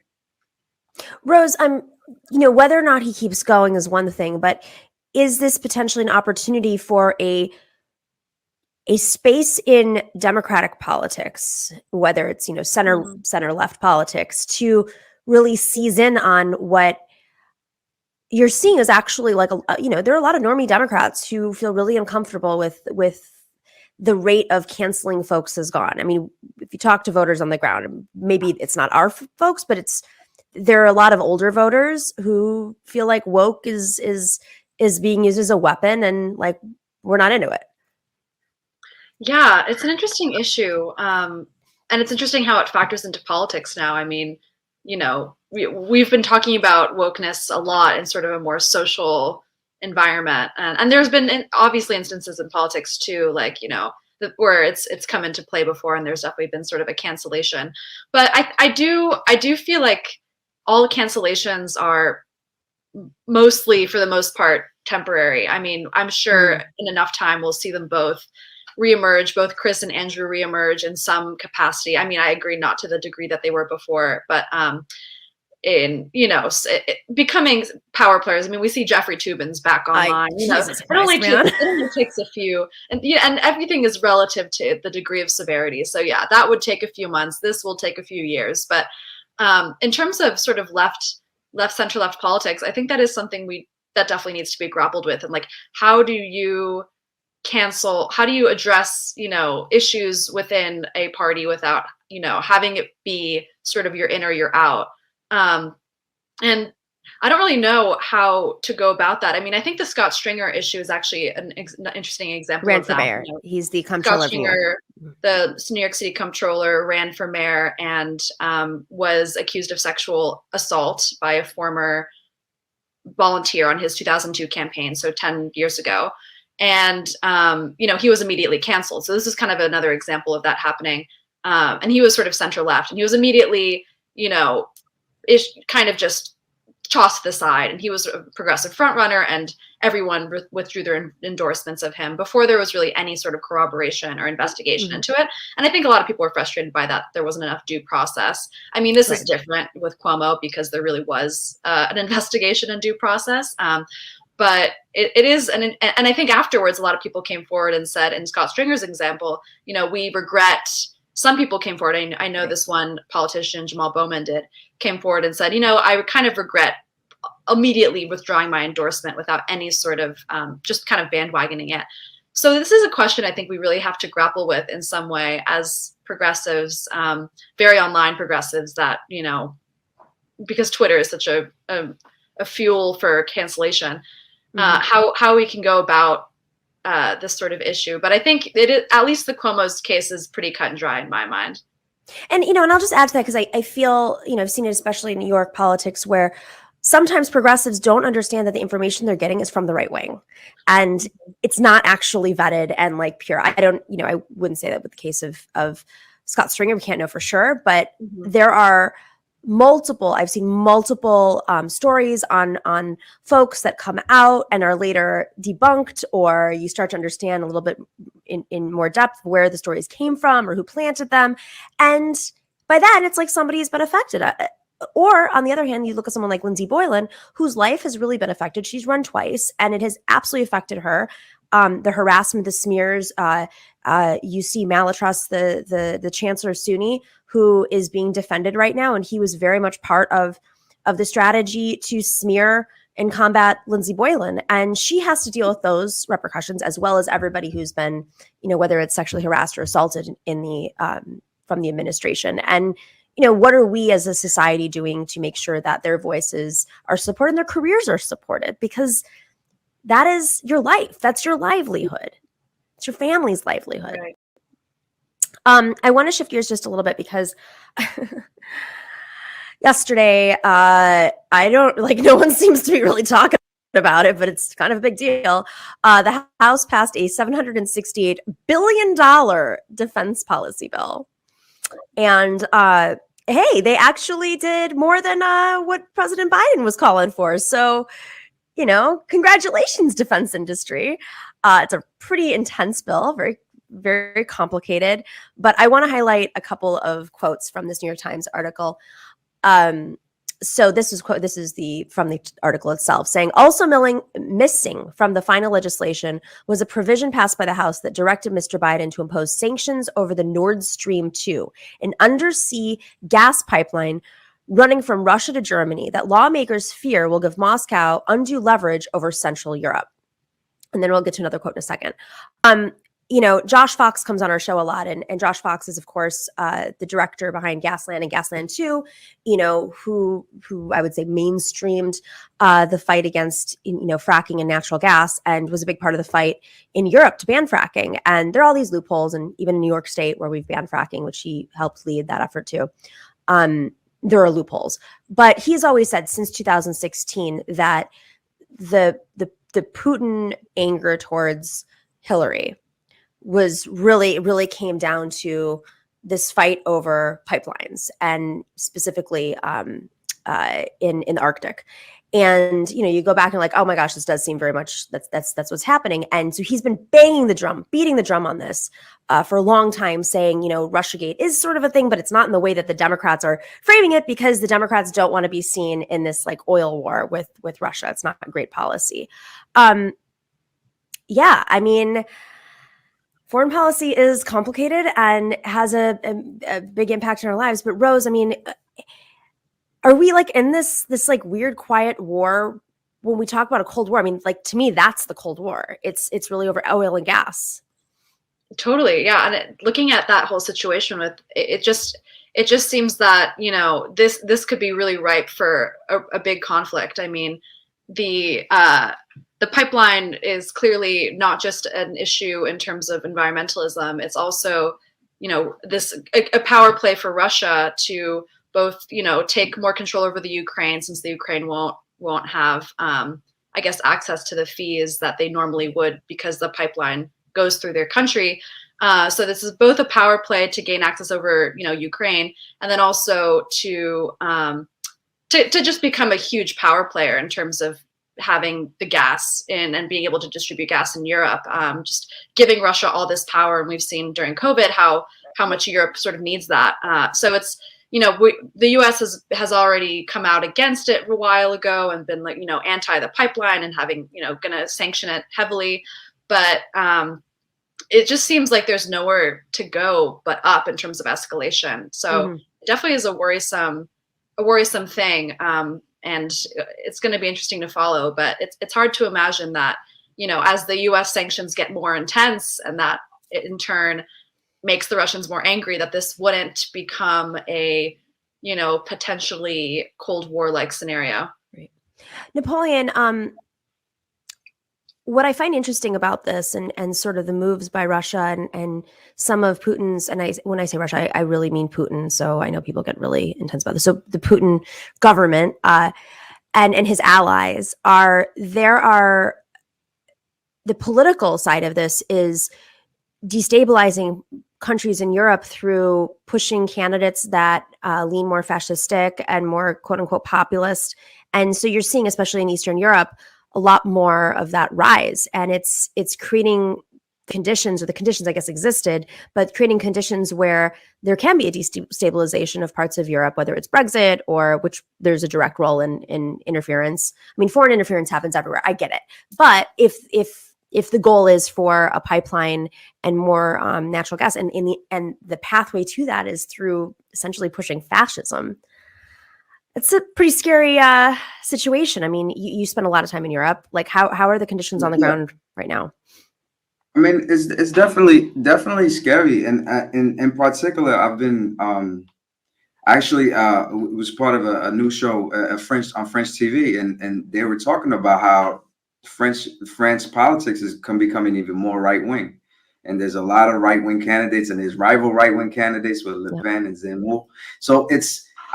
Rose, whether or not he keeps going is one thing, but is this potentially an opportunity for a space in Democratic politics, whether it's center left politics, to really seize in on what you're seeing is actually there are a lot of normie Democrats who feel really uncomfortable with the rate of canceling folks has gone. I mean, if you talk to voters on the ground, maybe it's not our folks, but there are a lot of older voters who feel like woke is being used as a weapon, and we're not into it. Yeah, it's an interesting issue. And it's interesting how it factors into politics now. I mean, we've been talking about wokeness a lot in sort of a more social environment. And there's been obviously instances in politics too, where it's come into play before, and there's definitely been sort of a cancellation. But I do feel like all cancellations are mostly, for the most part, temporary. I mean, I'm sure in enough time we'll see them both reemerge, both Chris and Andrew reemerge in some capacity. I mean, I agree, not to the degree that they were before, but becoming power players. I mean, we see Jeffrey Toobin's back online. It only takes a few, and everything is relative to the degree of severity. So yeah, that would take a few months. This will take a few years. But in terms of sort of left, center left politics, I think that is something we that definitely needs to be grappled with. And like, how do you address, issues within a party without, having it be sort of you're in or you're out. And I don't really know how to go about that. I mean, I think the Scott Stringer issue is actually an interesting example Ran of for that. mayor. He's the comptroller Scott Stringer, the New York City comptroller, ran for mayor and was accused of sexual assault by a former volunteer on his 2002 campaign, so 10 years ago. And, he was immediately canceled. So this is kind of another example of that happening. And he was sort of center left, and he was immediately, kind of just tossed to the side. And he was a progressive front runner, and everyone withdrew their endorsements of him before there was really any sort of corroboration or investigation into it. And I think a lot of people were frustrated by that. There wasn't enough due process. I mean, this is different with Cuomo because there really was an investigation and due process. But it is, and I think afterwards, a lot of people came forward and said, in Scott Stringer's example, we regret. Some people came forward. I know this one politician, Jamal Bowman, came forward and said, I kind of regret immediately withdrawing my endorsement without any sort of just kind of bandwagoning it. So this is a question I think we really have to grapple with in some way as progressives, very online progressives that, because Twitter is such a fuel for cancellation. How we can go about this sort of issue. But I think at least the Cuomo's case is pretty cut and dry in my mind. And, and I'll just add to that because I feel, I've seen it especially in New York politics where sometimes progressives don't understand that the information they're getting is from the right wing and it's not actually vetted and like pure. I don't, I wouldn't say that with the case of Scott Stringer. We can't know for sure, but there are I've seen multiple stories on folks that come out and are later debunked, or you start to understand a little bit in more depth where the stories came from or who planted them. And by then it's like somebody's been affected. Or on the other hand, you look at someone like Lindsey Boylan, whose life has really been affected. She's run twice and it has absolutely affected her. The harassment, the smears, you see Malatrust, the Chancellor SUNY, who is being defended right now. And he was very much part of the strategy to smear and combat Lindsey Boylan. And she has to deal with those repercussions as well as everybody who's been, whether it's sexually harassed or assaulted in the from the administration. And, what are we as a society doing to make sure that their voices are supported and their careers are supported? Because that is your life. That's your livelihood. It's your family's livelihood. Right. I want to shift gears just a little bit because yesterday, no one seems to be really talking about it, but it's kind of a big deal. The House passed a $768 billion defense policy bill. And hey, they actually did more than what President Biden was calling for. So, congratulations, defense industry. It's a pretty intense bill, very, very complicated. But I want to highlight a couple of quotes from this New York Times article. So this is from the article itself, saying also missing from the final legislation was a provision passed by the House that directed Mr. Biden to impose sanctions over the Nord Stream 2, an undersea gas pipeline running from Russia to Germany that lawmakers fear will give Moscow undue leverage over Central Europe. And then we'll get to another quote in a second. Josh Fox comes on our show a lot, and Josh Fox is, of course, the director behind Gasland and Gasland 2, who I would say mainstreamed the fight against, fracking and natural gas, and was a big part of the fight in Europe to ban fracking. And there are all these loopholes, and even in New York State where we've banned fracking, which he helped lead that effort too, there are loopholes. But he's always said since 2016 that the Putin anger towards Hillary was really came down to this fight over pipelines, and specifically in the Arctic. And you go back and like, oh my gosh, this does seem very much that's what's happening. And so he's been beating the drum on this for a long time, saying Russiagate is sort of a thing, but it's not in the way that the Democrats are framing it, because the Democrats don't want to be seen in this like oil war with Russia. It's not a great policy. Yeah, I mean, foreign policy is complicated and has a big impact in our lives. But Rose, I mean, are we like in this like weird quiet war when we talk about a Cold War, I mean, like, to me, that's the Cold War. It's really over oil and gas. Totally, yeah. And looking at that whole situation with it just seems that, you know, this could be really ripe for a big conflict. I mean, the pipeline is clearly not just an issue in terms of environmentalism. It's also, you know, a power play for Russia to both, you know, take more control over the Ukraine, since the Ukraine won't have, I guess, access to the fees that they normally would because the pipeline goes through their country. So this is both a power play to gain access over, you know, Ukraine, and then also to just become a huge power player in terms of having the gas in and being able to distribute gas in Europe, just giving Russia all this power. And we've seen during COVID how much Europe sort of needs that. So it's, you know, the U.S. has already come out against it a while ago and been, like, you know, anti the pipeline and having, you know, going to sanction it heavily. But it just seems like there's nowhere to go but up in terms of escalation. So it definitely is a worrisome thing. And it's going to be interesting to follow, but it's hard to imagine that, you know, as the U.S. sanctions get more intense and that in turn makes the Russians more angry, that this wouldn't become a, you know, potentially Cold War-like scenario. Right. Napoleon, what I find interesting about this and sort of the moves by Russia and some of Putin's, and when I say Russia, I really mean Putin. So I know people get really intense about this. So the Putin government and his allies the political side of this is destabilizing countries in Europe through pushing candidates that lean more fascistic and more quote unquote populist. And so you're seeing, especially in Eastern Europe, a lot more of that rise, and it's creating conditions, or the conditions I guess existed, but creating conditions where there can be a destabilization of parts of Europe, whether it's Brexit or which there's a direct role in interference. I mean, foreign interference happens everywhere. I get it, but if the goal is for a pipeline and more natural gas, and the pathway to that is through essentially pushing fascism. It's a pretty scary situation. I mean, you spend a lot of time in Europe. Like, how are the conditions on the ground right now? I mean, it's definitely scary, and in particular, I've been actually was part of a new show, on French TV, and they were talking about how France politics is becoming even more right wing, and there's a lot of right wing candidates, and there's rival right wing candidates with Le Pen and Zemmour. So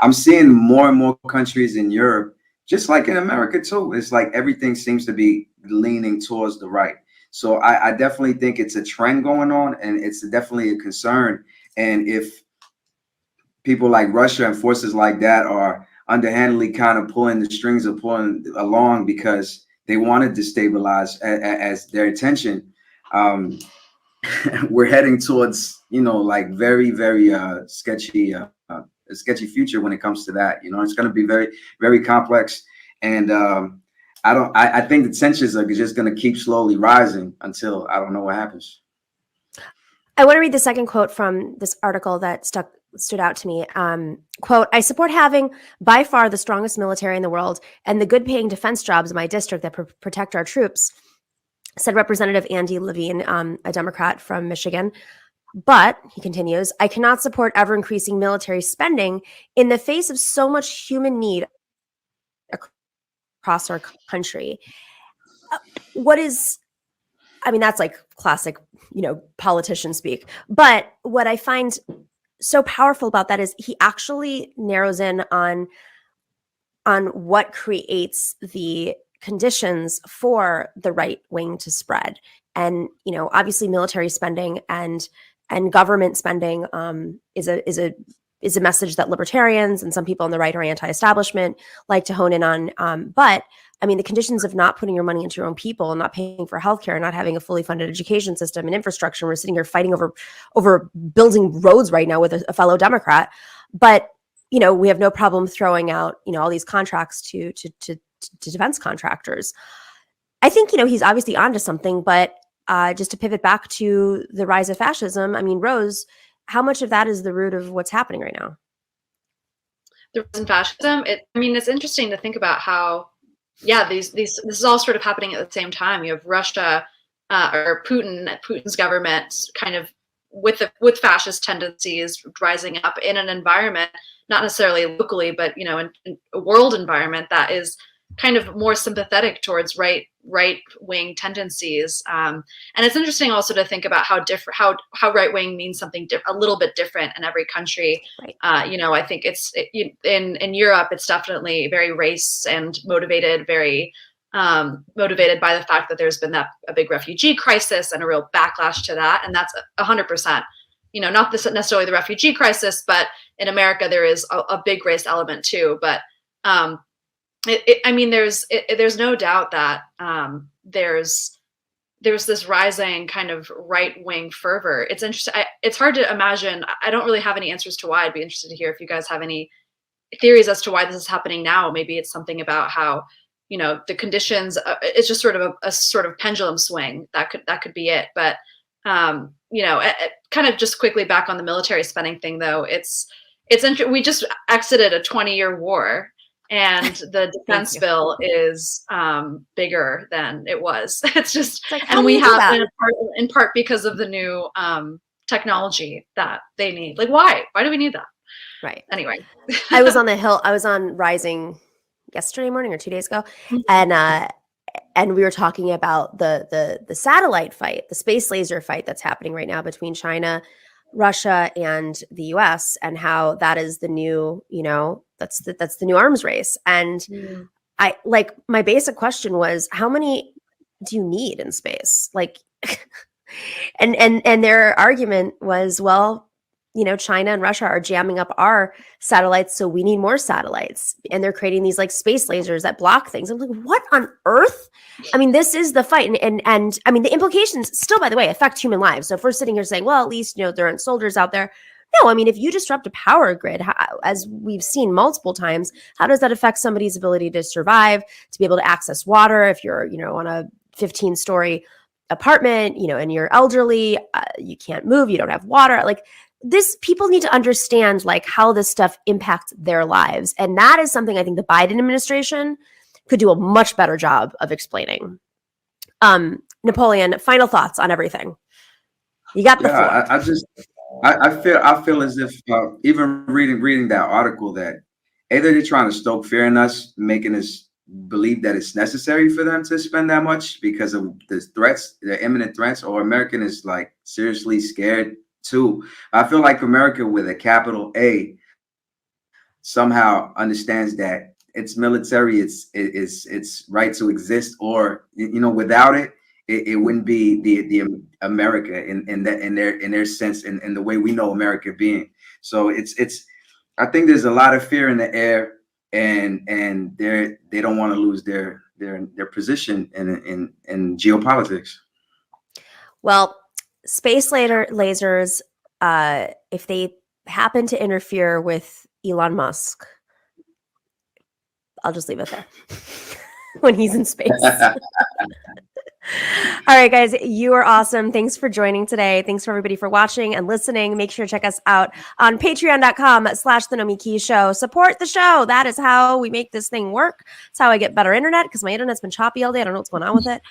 I'm seeing more and more countries in Europe, just like in America too. It's like everything seems to be leaning towards the right. So I definitely think it's a trend going on, and it's definitely a concern. And if people like Russia and forces like that are underhandedly kind of pulling the strings or pulling along because they want to destabilize as their intention, we're heading towards, you know, like very, very sketchy future when it comes to that. You know, it's going to be very, very complex, and I think the tensions are just going to keep slowly rising until I don't know what happens. I want to read the second quote from this article that stood out to me. Quote, "I support having by far the strongest military in the world and the good paying defense jobs in my district that protect our troops," said Representative Andy Levine, a Democrat from Michigan. "But," he continues, "I cannot support ever increasing military spending in the face of so much human need across our country." That's like classic, you know, politician speak. But what I find so powerful about that is he actually narrows in on what creates the conditions for the right wing to spread. And, you know, obviously military spending and government spending is a message that libertarians and some people on the right or anti-establishment like to hone in on. But I mean, the conditions of not putting your money into your own people and not paying for healthcare, not having a fully funded education system and infrastructure. We're sitting here fighting over building roads right now with a fellow Democrat. But, you know, we have no problem throwing out, you know, all these contracts to defense contractors. I think, you know, he's obviously onto something, but just to pivot back to the rise of fascism, I mean, Rose, how much of that is the root of what's happening right now? The rise in fascism, it's interesting to think about how yeah, this is all sort of happening at the same time. You have Russia or Putin's government kind of with fascist tendencies rising up in an environment, not necessarily locally, but in a world environment that is kind of more sympathetic towards right wing tendencies. And it's interesting also to think about how right wing means something a little bit different in every country. Right. I think in Europe, it's definitely very race and motivated, very motivated by the fact that there's been a big refugee crisis and a real backlash to that. And that's 100%, not necessarily the refugee crisis, but in America, there is a big race element too. But there's no doubt that there's this rising kind of right-wing fervor. It's interesting. It's hard to imagine. I don't really have any answers to why. I'd be interested to hear if you guys have any theories as to why this is happening now. Maybe it's something about how, the conditions, it's just sort of a sort of pendulum swing. That could be it. But, kind of just quickly back on the military spending thing, though, it's we just exited a 20-year war. And the defense bill is bigger than it was. It's just, and we have in part because of the new technology that they need. Like, why do we need that? Right. Anyway, I was on the Hill. I was on Rising yesterday morning or 2 days ago, and we were talking about the satellite fight, the space laser fight that's happening right now between China, Russia, and the U.S., and how that is the new, that's the new arms race. And I my basic question was, how many do you need in space? And their argument was, well, China and Russia are jamming up our satellites, so we need more satellites. And they're creating these space lasers that block things. I'm like, what on earth? I mean, this is the fight. And I mean, the implications still, by the way, affect human lives. So if we're sitting here saying, well, at least, there aren't soldiers out there. No, I mean, if you disrupt a power grid, as we've seen multiple times, how does that affect somebody's ability to survive, to be able to access water? If you're, on a 15-story apartment, and you're elderly, you can't move, you don't have water. People need to understand how this stuff impacts their lives. And that is something I think the Biden administration could do a much better job of explaining. Napoleon, final thoughts on everything. You got the floor. I feel as if even reading that article, that either they're trying to stoke fear in us, making us believe that it's necessary for them to spend that much because of the threats, the imminent threats, or American is seriously scared too. I feel like America with a capital A somehow understands that its military, its right to exist, or without it, it wouldn't be the America in their sense, in the way we know America being. So I think there's a lot of fear in the air, and they don't want to lose their position in geopolitics. Well, space lasers, if they happen to interfere with Elon Musk, I'll just leave it there when he's in space. All right, guys, you are awesome. Thanks for joining today. Thanks for everybody for watching and listening. Make sure to check us out on patreon.com/The Nomiki Show. Support the show. That is how we make this thing work. It's how I get better internet, because my internet's been choppy all day. I don't know what's going on with it.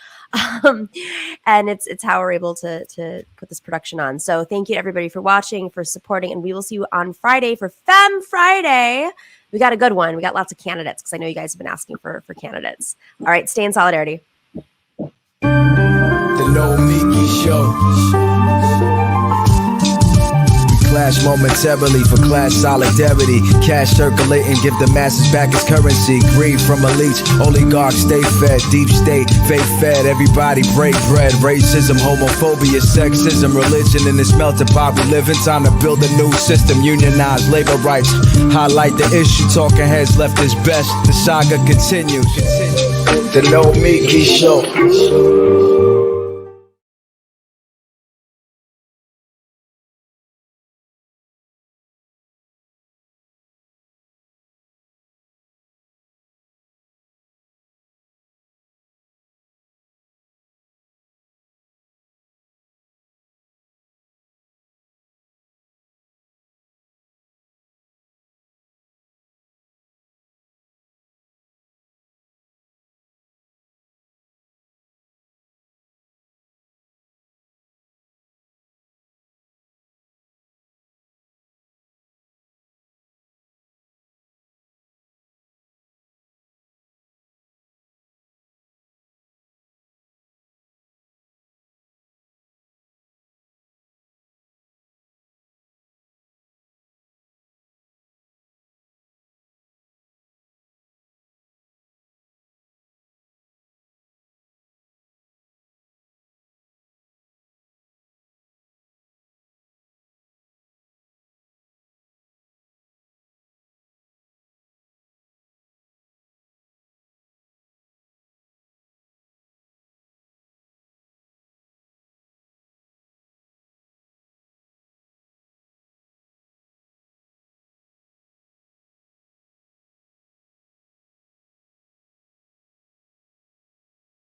And it's how we're able to put this production on. So thank you to everybody for watching, for supporting, and we will see you on Friday for Femme Friday. We got a good one. We got lots of candidates, because I know you guys have been asking for candidates. All right, stay in solidarity. The Nomiki Show. Clash momentarily for class solidarity. Cash circulating, give the masses back its currency. Greed from elites, oligarchs stay fed. Deep state, fake fed, everybody break bread. Racism, homophobia, sexism, religion in this melting pot we live in. Time to build a new system, unionize labor rights. Highlight the issue, talking heads left is best. The saga continues. The Nomiki Show.